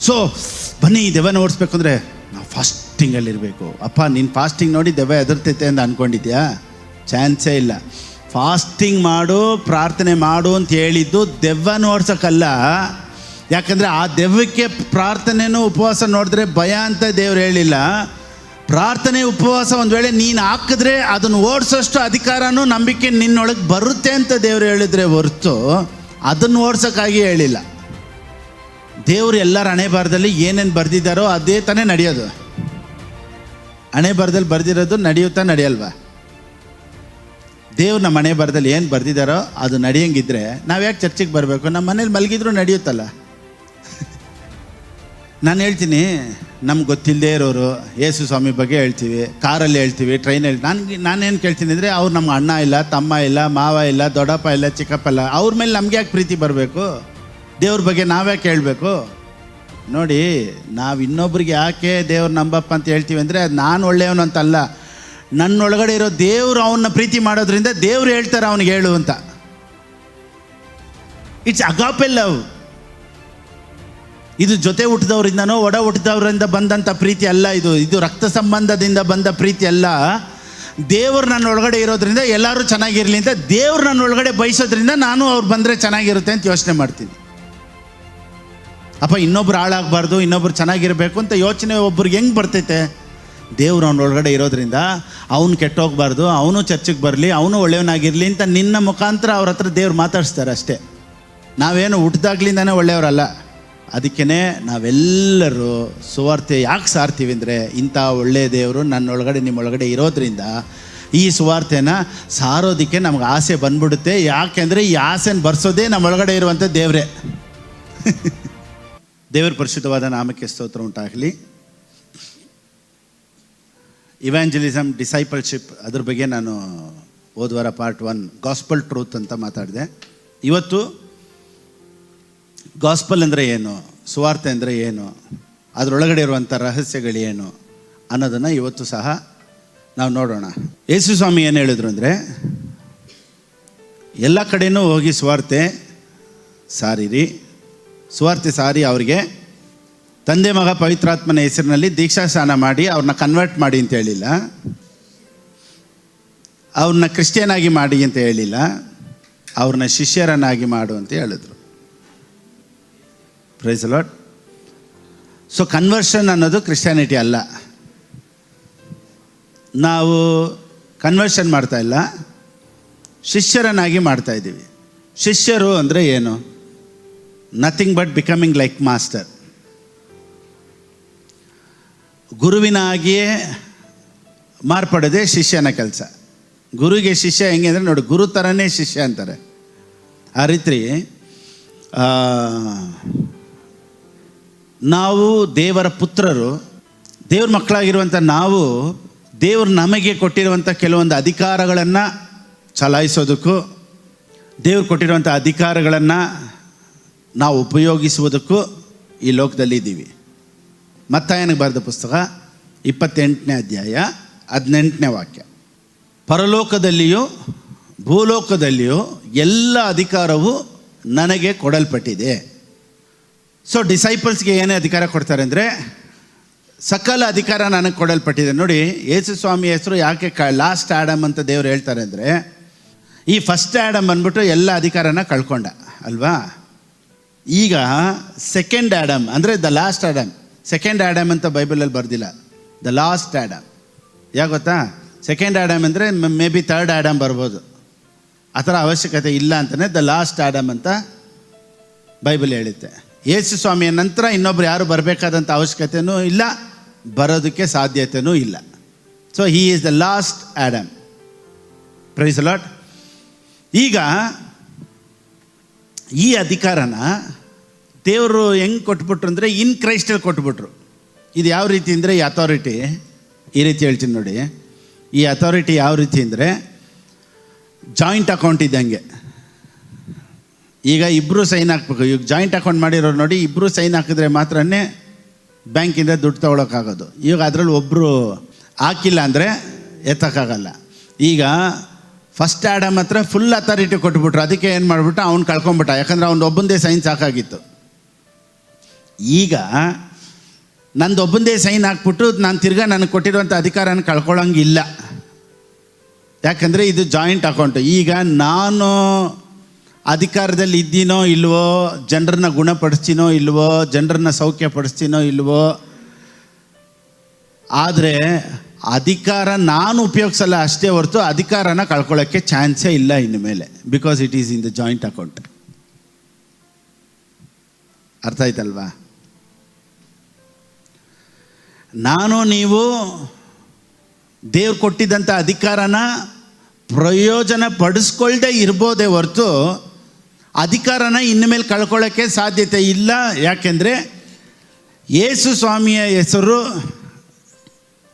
So ಬನ್ನಿ ದೆವ್ವನ ಓಡಿಸ್ಬೇಕು ಅಂದರೆ ನಾವು ಫಾಸ್ಟಿಂಗಲ್ಲಿರಬೇಕು. ಅಪ್ಪ ನೀನು ಫಾಸ್ಟಿಂಗ್ ನೋಡಿ ದೆವ್ವ ಎದುರ್ತೈತೆ ಅಂತ ಅಂದ್ಕೊಂಡಿದ್ಯಾ? ಚಾನ್ಸೇ ಇಲ್ಲ. ಫಾಸ್ಟಿಂಗ್ ಮಾಡು, ಪ್ರಾರ್ಥನೆ ಮಾಡು ಅಂತ ಹೇಳಿದ್ದು ದೆವ್ವನ ಓಡ್ಸೋಕ್ಕಲ್ಲ. ಯಾಕಂದರೆ ಆ ದೆವ್ವಕ್ಕೆ ಪ್ರಾರ್ಥನೆನೂ ಉಪವಾಸ ನೋಡಿದ್ರೆ ಭಯ ಅಂತ ದೇವ್ರು ಹೇಳಿಲ್ಲ. ಪ್ರಾರ್ಥನೆ ಉಪವಾಸ ಒಂದು ವೇಳೆ ನೀನು ಹಾಕಿದ್ರೆ ಅದನ್ನು ಓಡಿಸೋಷ್ಟು ಅಧಿಕಾರನೂ ನಂಬಿಕೆ ನಿನ್ನೊಳಗೆ ಬರುತ್ತೆ ಅಂತ ದೇವ್ರು ಹೇಳಿದ್ರೆ ಹೊರತು ಅದನ್ನು ಓಡ್ಸೋಕ್ಕಾಗಿ ಹೇಳಿಲ್ಲ. ದೇವರು ಎಲ್ಲರ ಹಣೆ ಬರದಲ್ಲಿ ಏನೇನು ಬರೆದಿದ್ದಾರೋ ಅದೇ ತಾನೇ ನಡೆಯೋದು. ಹಣೆ ಬರದಲ್ಲಿ ಬರೆದಿರೋದು ನಡೆಯುತ್ತಾ ನಡೆಯಲ್ವಾ? ದೇವ್ರು ನಮ್ಮ ಹಣೆ ಬರದಲ್ಲಿ ಏನು ಬರೆದಿದ್ದಾರೋ ಅದು ನಡೆಯಂಗಿದ್ರೆ ನಾವು ಯಾಕೆ ಚರ್ಚಿಗೆ ಬರಬೇಕು? ನಮ್ಮ ಮನೇಲಿ ಮಲಗಿದ್ರು ನಡೆಯುತ್ತಲ್ಲ. ನಾನು ಹೇಳ್ತೀನಿ, ನಮ್ಗೆ ಗೊತ್ತಿಲ್ಲದೆ ಇರೋರು ಯೇಸು ಸ್ವಾಮಿ ಬಗ್ಗೆ ಹೇಳ್ತೀವಿ, ಕಾರಲ್ಲಿ ಹೇಳ್ತೀವಿ, ಟ್ರೈನಲ್ಲಿ. ನಾನೇನು ಕೇಳ್ತೀನಿ ಅಂದರೆ, ಅವ್ರು ನಮ್ಮ ಅಣ್ಣ ಇಲ್ಲ, ತಮ್ಮ ಇಲ್ಲ, ಮಾವ ಇಲ್ಲ, ದೊಡ್ಡಪ್ಪ ಇಲ್ಲ, ಚಿಕ್ಕಪ್ಪ ಇಲ್ಲ, ಅವ್ರ ಮೇಲೆ ನಮ್ಗೆ ಯಾಕೆ ಪ್ರೀತಿ ಬರಬೇಕು? ದೇವ್ರ ಬಗ್ಗೆ ನಾವ್ಯಾಕೆ ಹೇಳ್ಬೇಕು? ನೋಡಿ, ನಾವು ಇನ್ನೊಬ್ರಿಗೆ ಯಾಕೆ ದೇವ್ರು ನಂಬಪ್ಪ ಅಂತ ಹೇಳ್ತೀವಿ ಅಂದರೆ, ಅದು ನಾನು ಒಳ್ಳೆಯವನು ಅಂತಲ್ಲ, ನನ್ನೊಳಗಡೆ ಇರೋ ದೇವರು ಅವನ್ನ ಪ್ರೀತಿ ಮಾಡೋದ್ರಿಂದ ದೇವ್ರು ಹೇಳ್ತಾರೆ ಅವನಿಗೆ ಹೇಳು ಅಂತ. It's agape love. ಇದು ಜೊತೆ ಹುಟ್ಟಿದವರಿಂದನೋ ಒಡ ಹುಟ್ಟಿದವರಿಂದ ಬಂದಂಥ ಪ್ರೀತಿ ಅಲ್ಲ. ಇದು ರಕ್ತ ಸಂಬಂಧದಿಂದ ಬಂದ ಪ್ರೀತಿ ಅಲ್ಲ. ದೇವರು ನನ್ನ ಒಳಗಡೆ ಇರೋದ್ರಿಂದ ಎಲ್ಲರೂ ಚೆನ್ನಾಗಿರಲಿ ಅಂತ ದೇವ್ರು ನನ್ನ ಒಳಗಡೆ ಬಯಸೋದ್ರಿಂದ ನಾನು ಅವ್ರು ಬಂದರೆ ಚೆನ್ನಾಗಿರುತ್ತೆ ಅಂತ ಯೋಚನೆ ಮಾಡ್ತೀನಿ. ಅಪ್ಪ ಇನ್ನೊಬ್ರು ಹಾಳಾಗಬಾರ್ದು, ಇನ್ನೊಬ್ರು ಚೆನ್ನಾಗಿರಬೇಕು ಅಂತ ಯೋಚನೆ ಒಬ್ರಿಗೆ ಹೆಂಗೆ ಬರ್ತೈತೆ? ದೇವ್ರು ಅವನ ಒಳಗಡೆ ಇರೋದ್ರಿಂದ ಅವನು ಕೆಟ್ಟೋಗ್ಬಾರ್ದು, ಅವನು ಚರ್ಚಿಗೆ ಬರಲಿ, ಅವನು ಒಳ್ಳೆಯವನಾಗಿರಲಿ ಅಂತ ನಿನ್ನ ಮುಖಾಂತರ ಅವ್ರ ಹತ್ರ ದೇವ್ರು ಮಾತಾಡಿಸ್ತಾರೆ ಅಷ್ಟೇ. ನಾವೇನು ಹುಟ್ಟಿದಾಗ್ಲಿಂದಾನೇ ಒಳ್ಳೆಯವರಲ್ಲ. ಅದಕ್ಕೇ ನಾವೆಲ್ಲರೂ ಸುವಾರ್ತೆ ಯಾಕೆ ಸಾರ್ತೀವಿ ಅಂದರೆ, ಇಂಥ ಒಳ್ಳೆಯ ದೇವರು ನನ್ನೊಳಗಡೆ ನಿಮ್ಮೊಳಗಡೆ ಇರೋದ್ರಿಂದ ಈ ಸುವಾರ್ತೆನ ಸಾರೋದಕ್ಕೆ ನಮ್ಗೆ ಆಸೆ ಬಂದ್ಬಿಡುತ್ತೆ. ಯಾಕೆಂದರೆ ಈ ಆಸೆನ ಬರ್ಸೋದೇ ನಮ್ಮೊಳಗಡೆ ಇರುವಂಥ ದೇವರೇ. ದೇವರ ಪರಿಶುದ್ಧವಾದ ನಾಮಕ್ಕೆ ಸ್ತೋತ್ರ ಉಂಟಾಗಲಿ. ಇವ್ಯಾಂಜಲಿಸಮ್, ಡಿಸೈಪಲ್ಶಿಪ್, ಅದ್ರ ಬಗ್ಗೆ ನಾನು ಹೋದ್ವಾರ ಪಾರ್ಟ್ 1 ಗಾಸ್ಪಲ್ ಟ್ರೂತ್ ಅಂತ ಮಾತಾಡಿದೆ. ಇವತ್ತು ಗಾಸ್ಪಲ್ ಅಂದರೆ ಏನು, ಸುವಾರ್ತೆ ಅಂದರೆ ಏನು, ಅದರೊಳಗಡೆ ಇರುವಂಥ ರಹಸ್ಯಗಳೇನು ಅನ್ನೋದನ್ನು ಇವತ್ತು ಸಹ ನಾವು ನೋಡೋಣ. ಯೇಸು ಸ್ವಾಮಿ ಏನು ಹೇಳಿದ್ರು ಅಂದರೆ, ಎಲ್ಲ ಕಡೆಯೂ ಹೋಗಿ ಸುವಾರ್ತೆ ಸಾರಿರಿ. ಸುವಾರ್ತೆ ಸಾರಿ ಅವರಿಗೆ ತಂದೆ ಮಗ ಪವಿತ್ರಾತ್ಮನ ಹೆಸರಿನಲ್ಲಿ ದೀಕ್ಷಾ ಸ್ನಾನ ಮಾಡಿ ಅವ್ರನ್ನ ಕನ್ವರ್ಟ್ ಮಾಡಿ ಅಂತ ಹೇಳಿಲ್ಲ, ಅವ್ರನ್ನ ಕ್ರಿಶ್ಚಿಯನ್ ಆಗಿ ಮಾಡಿ ಅಂತ ಹೇಳಿಲ್ಲ, ಅವ್ರನ್ನ ಶಿಷ್ಯರನ್ನಾಗಿ ಮಾಡು ಅಂತ ಹೇಳಿದ್ರು. Praise the lord. So conversion ಅನ್ನೋದು ಕ್ರಿಶ್ಚಿಯಾನಿಟಿ ಅಲ್ಲ. ನಾವು ಕನ್ವರ್ಷನ್ ಮಾಡ್ತಾ ಇಲ್ಲ, ಶಿಷ್ಯರನ್ನಾಗಿ ಮಾಡ್ತಾ ಇದ್ದೀವಿ. ಶಿಷ್ಯರು ಅಂದರೆ ಏನು? Nothing but becoming like master. ಗುರುವಿನಾಗಿಯೇ ಮಾರ್ಪಡೋದೇ ಶಿಷ್ಯನ ಕೆಲಸ. ಗುರುವಿಗೆ ಶಿಷ್ಯ ಹೆಂಗೆ ಅಂದರೆ, ನೋಡಿ, ಗುರು ಥರನೇ ಶಿಷ್ಯ ಅಂತಾರೆ. ಆ ರೀತಿ ನಾವು ದೇವರ ಪುತ್ರರು, ದೇವ್ರ ಮಕ್ಕಳಾಗಿರುವಂಥ ನಾವು ದೇವರು ನಮಗೆ ಕೊಟ್ಟಿರುವಂಥ ಕೆಲವೊಂದು ಅಧಿಕಾರಗಳನ್ನು ಚಲಾಯಿಸೋದಕ್ಕೂ, ದೇವ್ರು ಕೊಟ್ಟಿರುವಂಥ ಅಧಿಕಾರಗಳನ್ನು ನಾವು ಉಪಯೋಗಿಸುವುದಕ್ಕೂ ಈ ಲೋಕದಲ್ಲಿ ಇದ್ದೀವಿ. ಮತ್ತಾಯನಿಗೆ ಬರೆದ ಪುಸ್ತಕ 28ನೇ ಅಧ್ಯಾಯ 18ನೇ ವಾಕ್ಯ. ಪರಲೋಕದಲ್ಲಿಯೂ ಭೂಲೋಕದಲ್ಲಿಯೂ ಎಲ್ಲ ಅಧಿಕಾರವು ನನಗೆ ಕೊಡಲ್ಪಟ್ಟಿದೆ. ಸೊ ಡಿಸೈಪಲ್ಸ್ಗೆ ಏನೇ ಅಧಿಕಾರ ಕೊಡ್ತಾರೆ ಅಂದರೆ, ಸಕಲ ಅಧಿಕಾರ ನನಗೆ ಕೊಡಲ್ಪಟ್ಟಿದೆ. ನೋಡಿ, ಯೇಸು ಸ್ವಾಮಿ ಹೆಸರು ಯಾಕೆ ಲಾಸ್ಟ್ ಆ್ಯಡಮ್ ಅಂತ ದೇವರು ಹೇಳ್ತಾರೆ ಅಂದರೆ, ಈ ಫಸ್ಟ್ ಆ್ಯಡಮ್ ಬಂದ್ಬಿಟ್ಟು ಎಲ್ಲ ಅಧಿಕಾರನ ಕಳ್ಕೊಂಡ ಅಲ್ವಾ. ಈಗ ಸೆಕೆಂಡ್ ಆ್ಯಡಮ್ ಅಂದರೆ the last Adam. Second Adam ಅಂತ ಬೈಬಲಲ್ಲಿ ಬರ್ದಿಲ್ಲ, ದ ಲಾಸ್ಟ್ ಆ್ಯಡಮ್. ಯಾಕೆ ಗೊತ್ತಾ? ಸೆಕೆಂಡ್ ಆ್ಯಡಮ್ ಅಂದರೆ ಮೇ ಬಿ ಥರ್ಡ್ ಆ್ಯಡಮ್ ಬರ್ಬೋದು, ಆ ಥರ ಅವಶ್ಯಕತೆ ಇಲ್ಲ ಅಂತಲೇ ದ ಲಾಸ್ಟ್ ಆ್ಯಡಮ್ ಅಂತ ಬೈಬಲ್ ಹೇಳುತ್ತೆ. ಯೇಸು ಸ್ವಾಮಿಯ ನಂತರ ಇನ್ನೊಬ್ರು ಯಾರು ಬರಬೇಕಾದಂಥ ಅವಶ್ಯಕತೆಯೂ ಇಲ್ಲ, ಬರೋದಕ್ಕೆ ಸಾಧ್ಯತೆಯೂ ಇಲ್ಲ. So he is the last Adam. Praise the lord. ಈಗ ಈ ಅಧಿಕಾರನ ದೇವರು ಹೆಂಗೆ ಕೊಟ್ಬಿಟ್ರು ಅಂದರೆ, ಇನ್ ಕ್ರೈಸ್ಟಲ್ಲಿ ಕೊಟ್ಬಿಟ್ರು. ಇದು ಯಾವ ರೀತಿ ಅಂದರೆ, ಈ ಅಥಾರಿಟಿ ಈ ರೀತಿ ಹೇಳ್ತೀನಿ ನೋಡಿ. ಈ ಅಥಾರಿಟಿ ಯಾವ ರೀತಿ ಅಂದರೆ, ಜಾಯಿಂಟ್ ಅಕೌಂಟ್ ಇದ್ದಂಗೆ. ಈಗ ಇಬ್ಬರು ಸೈನ್ ಹಾಕ್ಬೇಕು. ಈಗ ಜಾಯಿಂಟ್ ಅಕೌಂಟ್ ಮಾಡಿರೋರು ನೋಡಿ, ಇಬ್ಬರು ಸೈನ್ ಹಾಕಿದ್ರೆ ಮಾತ್ರನೇ ಬ್ಯಾಂಕಿಂದ ದುಡ್ಡು ತೊಗೊಳಕ್ಕಾಗೋದು. ಈಗ ಅದರಲ್ಲಿ ಒಬ್ಬರು ಹಾಕಿಲ್ಲ ಅಂದರೆ ಎತ್ತಕ್ಕಾಗಲ್ಲ. ಈಗ ಫಸ್ಟ್ ಆ್ಯಡಮ್ ಹತ್ರ ಫುಲ್ ಅಥಾರಿಟಿ ಕೊಟ್ಬಿಟ್ರು. ಅದಕ್ಕೆ ಏನು ಮಾಡಿಬಿಟ್ಟು ಅವ್ನು ಕಳ್ಕೊಂಬಿಟ್ಟ, ಯಾಕಂದರೆ ಅವ್ನು ಒಬ್ಬಂದೇ ಸೈನ್ ಸಾಕಾಗಿತ್ತು. ಈಗ ನಂದೊಬ್ಬಂದೇ ಸೈನ್ ಹಾಕ್ಬಿಟ್ಟು ನಾನು ತಿರ್ಗಾ ನನಗೆ ಕೊಟ್ಟಿರುವಂಥ ಅಧಿಕಾರನ ಕಳ್ಕೊಳ್ಳೋಂಗಿಲ್ಲ. ಯಾಕಂದರೆ ಇದು ಜಾಯಿಂಟ್ ಅಕೌಂಟು. ಈಗ ನಾನು ಅಧಿಕಾರದಲ್ಲಿ ಇದ್ದೀನೋ ಇಲ್ವೋ, ಜನರನ್ನ ಗುಣಪಡಿಸ್ತೀನೋ ಇಲ್ವೋ, ಜನರನ್ನ ಸೌಖ್ಯಪಡಿಸ್ತೀನೋ ಇಲ್ವೋ, ಆದರೆ ಅಧಿಕಾರ ನಾನು ಉಪಯೋಗಿಸಲ್ಲ ಅಷ್ಟೇ ಹೊರತು ಅಧಿಕಾರನ ಕಳ್ಕೊಳ್ಳೋಕ್ಕೆ ಚಾನ್ಸೇ ಇಲ್ಲ ಇನ್ನು ಮೇಲೆ, because it is in the joint account. ಅರ್ಥ ಆಯ್ತಲ್ವಾ? ನಾನು ನೀವು ದೇವ್ರು ಕೊಟ್ಟಿದ್ದಂಥ ಅಧಿಕಾರನ ಪ್ರಯೋಜನ ಪಡಿಸ್ಕೊಳ್ದೆ ಇರ್ಬೋದೇ ಹೊರತು ಅಧಿಕಾರನ ಇನ್ನು ಮೇಲೆ ಕಳ್ಕೊಳ್ಳೋಕ್ಕೆ ಸಾಧ್ಯತೆ ಇಲ್ಲ. ಯಾಕೆಂದರೆ ಯೇಸು ಸ್ವಾಮಿಯ ಹೆಸರು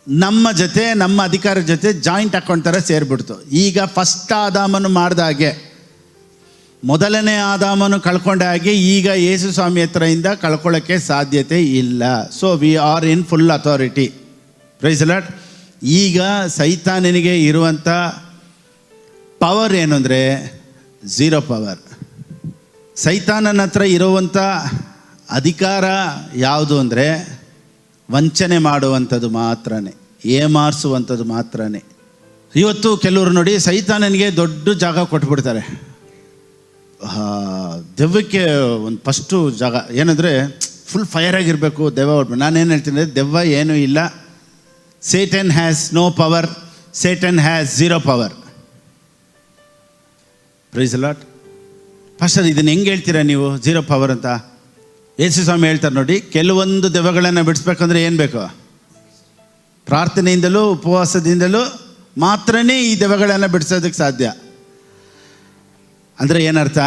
ನಮ್ಮ ಜೊತೆ, ನಮ್ಮ ಅಧಿಕಾರ ಜೊತೆ ಜಾಯಿಂಟ್ ಅಕೌಂಟ್ ಥರ ಸೇರಿಬಿಡ್ತು. ಈಗ ಫಸ್ಟ್ ಆದಾಮನು ಮಾಡಿದ ಹಾಗೆ, ಮೊದಲನೇ ಆದಾಮನು ಕಳ್ಕೊಂಡ ಹಾಗೆ ಈಗ ಯೇಸು ಸ್ವಾಮಿ ಹತ್ರದಿಂದ ಕಳ್ಕೊಳ್ಳೋಕ್ಕೆ ಸಾಧ್ಯತೆ ಇಲ್ಲ. So we are in full authority. Praise the lord. ಈಗ ಸೈತಾನನಿಗೆ ಇರುವಂಥ ಪವರ್ ಏನು ಅಂದರೆ ಝೀರೋ ಪವರ್. ಸೈತಾನನ ಹತ್ರ ಇರುವಂಥ ಅಧಿಕಾರ ಯಾವುದು ಅಂದರೆ ವಂಚನೆ ಮಾಡುವಂಥದ್ದು ಮಾತ್ರನೇ, ಏಮಾರಿಸುವಂಥದ್ದು ಮಾತ್ರನೇ. ಇವತ್ತು ಕೆಲವರು ನೋಡಿ ಸೈತಾನನಿಗೆ ದೊಡ್ಡ ಜಾಗ ಕೊಟ್ಬಿಡ್ತಾರೆ. ದೆವ್ವಕ್ಕೆ ಒಂದು ಫಸ್ಟು ಜಾಗ ಏನಂದರೆ ಫುಲ್ ಫೈರ್ ಆಗಿರಬೇಕು ದೆವ್ವ ಹೊಡ್ಬೇಕು. ನಾನೇನು ಹೇಳ್ತೀನಿ ಅಂದರೆ ದೆವ್ವ ಏನೂ ಇಲ್ಲ. Satan has no power, Satan has zero power. Praise the lord. First ಇದನ್ನು ಹೆಂಗೆ ಹೇಳ್ತೀರಾ ನೀವು ಝೀರೋ ಪವರ್ ಅಂತ? ಯೇಸು ಸ್ವಾಮಿ ಹೇಳ್ತಾರೆ ನೋಡಿ, ಕೆಲವೊಂದು ದೆವ್ವಗಳನ್ನು ಬಿಡಿಸ್ಬೇಕಂದ್ರೆ ಏನು ಬೇಕು? ಪ್ರಾರ್ಥನೆಯಿಂದಲೂ ಉಪವಾಸದಿಂದಲೂ ಮಾತ್ರನೇ ಈ ದೆವ್ವಗಳನ್ನು ಬಿಡಿಸೋದಕ್ಕೆ ಸಾಧ್ಯ. ಅಂದರೆ ಏನರ್ಥ?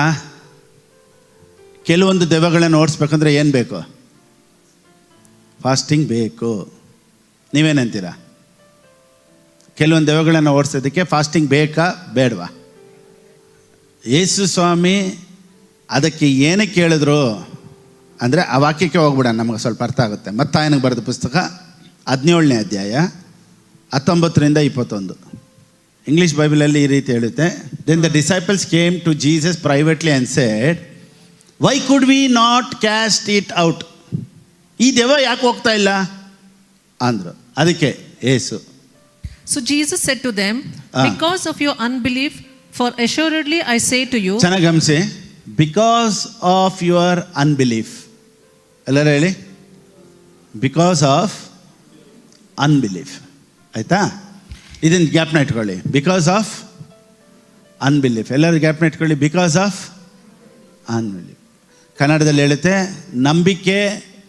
ಕೆಲವೊಂದು ದೆವ್ವಗಳನ್ನು ಓಡಿಸ್ಬೇಕಂದ್ರೆ ಏನು ಬೇಕು? ಫಾಸ್ಟಿಂಗ್ ಬೇಕು. ನೀವೇನಂತೀರಾ? ಕೆಲವೊಂದು ದೆವ್ವಗಳನ್ನು ಓಡಿಸೋದಕ್ಕೆ ಫಾಸ್ಟಿಂಗ್ ಬೇಕಾ ಬೇಡವಾ? ಯೇಸು ಸ್ವಾಮಿ ಅದಕ್ಕೆ ಏನಕ್ಕೆ ಹೇಳಿದ್ರು ಅಂದರೆ ಆ ವಾಕ್ಯಕ್ಕೆ ಹೋಗ್ಬಿಡ, ನಮಗೆ ಸ್ವಲ್ಪ ಅರ್ಥ ಆಗುತ್ತೆ. ಮತ್ತಾಯನಿಗೆ ಬರೆದ ಪುಸ್ತಕ 17ನೇ ಅಧ್ಯಾಯ 19-21 ಇಂಗ್ಲೀಷ್ ಬೈಬಲಲ್ಲಿ ಈ ರೀತಿ ಹೇಳುತ್ತೆ. Then the disciples came to Jesus privately and said, why could we not cast it out? ಈ ದೆವ್ವ ಯಾಕೆ ಹೋಗ್ತಾ ಇಲ್ಲ ಅಂದರು. ಅದಕ್ಕೆ ಯೇಸು, So Jesus said to them, because of your unbelief, for assuredly I say to you. ಚೆನ್ನಾಗಿ ಗಮನಿಸಿ, because of your unbelief. ಎಲ್ಲರೂ ಹೇಳಿ, ಬಿಕಾಸ್ ಆಫ್ ಅನ್ಬಿಲೀಫ್. ಆಯಿತಾ? ಇದನ್ನು ಜ್ಞಾಪನ ಇಟ್ಕೊಳ್ಳಿ. Because of unbelief. ಎಲ್ಲರೂ ಜ್ಞಾಪನ ಇಟ್ಕೊಳ್ಳಿ. Because of unbelief. ಕನ್ನಡದಲ್ಲಿ ಹೇಳುತ್ತೆ ನಂಬಿಕೆ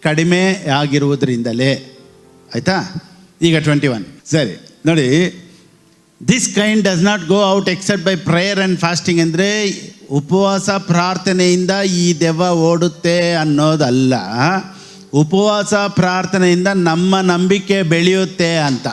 ಕಡಿಮೆ ಆಗಿರುವುದರಿಂದಲೇ. ಆಯಿತಾ? ಈಗ 21 ಸರಿ ನೋಡಿ. This kind does not go out except by prayer and fasting. ಅಂದರೆ ಉಪವಾಸ ಪ್ರಾರ್ಥನೆಯಿಂದ ಈ ದೆವ್ವ ಓಡುತ್ತೆ ಅನ್ನೋದಲ್ಲ, ಉಪವಾಸ ಪ್ರಾರ್ಥನೆಯಿಂದ ನಮ್ಮ ನಂಬಿಕೆ ಬೆಳೆಯುತ್ತೆ ಅಂತ.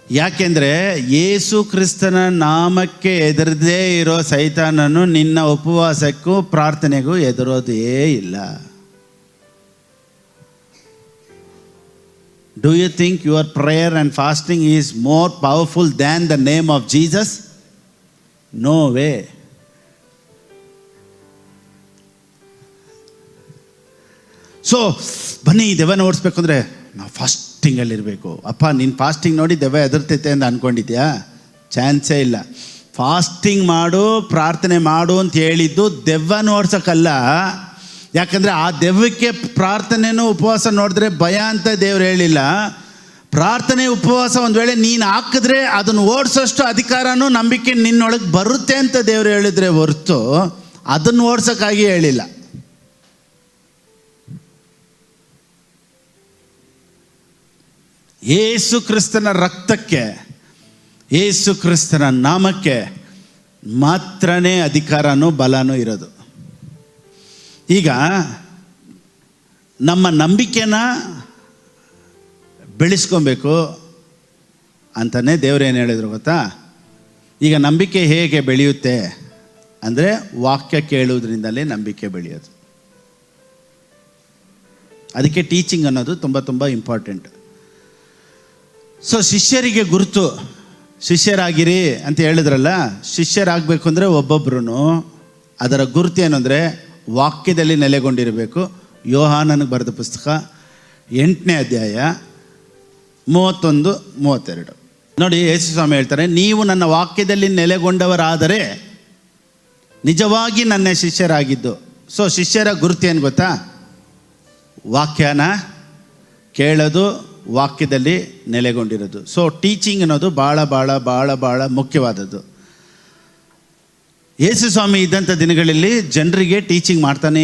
ಯಾಕೆಂದರೆ ಯೇಸು ಕ್ರಿಸ್ತನ ನಾಮಕ್ಕೆ ಎದುರದೇ ಇರೋ ಸೈತಾನನು ನಿನ್ನ ಉಪವಾಸಕ್ಕೂ ಪ್ರಾರ್ಥನೆಗೂ ಎದುರೋದೇ ಇಲ್ಲ. Do you think your prayer and fasting is more powerful than the name of Jesus? No way. So ಬನ್ನಿ, ದೆವ್ವನ ಓಡಿಸ್ಬೇಕು ಅಂದರೆ ನಾವು ಫಾಸ್ಟಿಂಗಲ್ಲಿರಬೇಕು. ಅಪ್ಪ ನೀನು ಫಾಸ್ಟಿಂಗ್ ನೋಡಿ ದೆವ್ವ ಎದುರ್ತೈತೆ ಅಂತ ಅಂದ್ಕೊಂಡಿದ್ಯಾ? ಚಾನ್ಸೇ ಇಲ್ಲ. ಫಾಸ್ಟಿಂಗ್ ಮಾಡು, ಪ್ರಾರ್ಥನೆ ಮಾಡು ಅಂತ ಹೇಳಿದ್ದು ದೆವ್ವನ ಓಡ್ಸೋಕ್ಕಲ್ಲ. ಯಾಕಂದರೆ ಆ ದೆವ್ವಕ್ಕೆ ಪ್ರಾರ್ಥನೆನೂ ಉಪವಾಸ ನೋಡಿದ್ರೆ ಭಯ ಅಂತ ದೇವ್ರು ಹೇಳಿಲ್ಲ. ಪ್ರಾರ್ಥನೆ ಉಪವಾಸ ಒಂದು ವೇಳೆ ನೀನು ಹಾಕಿದ್ರೆ ಅದನ್ನು ಓಡಿಸೋಷ್ಟು ಅಧಿಕಾರನೂ ನಂಬಿಕೆ ನಿನ್ನೊಳಗೆ ಬರುತ್ತೆ ಅಂತ ದೇವ್ರು ಹೇಳಿದ್ರೆ ಹೊರತು ಅದನ್ನು ಓಡ್ಸೋಕ್ಕಾಗಿ ಹೇಳಿಲ್ಲ. ಯೇಸು ಕ್ರಿಸ್ತನ ರಕ್ತಕ್ಕೆ, ಯೇಸು ಕ್ರಿಸ್ತನ ನಾಮಕ್ಕೆ ಮಾತ್ರನೇ ಅಧಿಕಾರನೂ ಬಲನೂ ಇರೋದು. ಈಗ ನಮ್ಮ ನಂಬಿಕೆನ ಬೆಳೆಸ್ಕೊಬೇಕು ಅಂತಲೇ ದೇವ್ರೇನು ಹೇಳಿದ್ರು ಗೊತ್ತಾ? ಈಗ ನಂಬಿಕೆ ಹೇಗೆ ಬೆಳೆಯುತ್ತೆ ಅಂದರೆ ವಾಕ್ಯ ಕೇಳುವುದರಿಂದಲೇ ನಂಬಿಕೆ ಬೆಳೆಯೋದು. ಅದಕ್ಕೆ ಟೀಚಿಂಗ್ ಅನ್ನೋದು ತುಂಬ ತುಂಬ ಇಂಪಾರ್ಟೆಂಟ್. ಸೊ ಶಿಷ್ಯರಿಗೆ ಗುರುತು, ಶಿಷ್ಯರಾಗಿರಿ ಅಂತ ಹೇಳಿದ್ರಲ್ಲ, ಶಿಷ್ಯರಾಗಬೇಕು ಅಂದರೆ ಒಬ್ಬೊಬ್ರು ಅದರ ಗುರುತು ಏನು ಅಂದರೆ ವಾಕ್ಯದಲ್ಲಿ ನೆಲೆಗೊಂಡಿರಬೇಕು. ಯೋಹಾನನಿಗೆ ಬರೆದ ಪುಸ್ತಕ 8ನೇ ಅಧ್ಯಾಯ 31-32 ನೋಡಿ. ಯೇಸು ಸ್ವಾಮಿ ಹೇಳ್ತಾರೆ, ನೀವು ನನ್ನ ವಾಕ್ಯದಲ್ಲಿ ನೆಲೆಗೊಂಡವರಾದರೆ ನಿಜವಾಗಿ ನನ್ನ ಶಿಷ್ಯರಾಗಿದ್ದು. ಸೊ ಶಿಷ್ಯರ ಗುರುತು ಏನು ಗೊತ್ತಾ? ವಾಕ್ಯನ ಕೇಳೋದು, ವಾಕ್ಯದಲ್ಲಿ ನೆಲೆಗೊಂಡಿರೋದು. ಸೊ ಟೀಚಿಂಗ್ ಅನ್ನೋದು ಭಾಳ ಭಾಳ ಭಾಳ ಭಾಳ ಮುಖ್ಯವಾದದ್ದು. ಯೇಸು ಸ್ವಾಮಿ ಇದ್ದಂಥ ದಿನಗಳಲ್ಲಿ ಜನರಿಗೆ ಟೀಚಿಂಗ್ ಮಾಡ್ತಾನೇ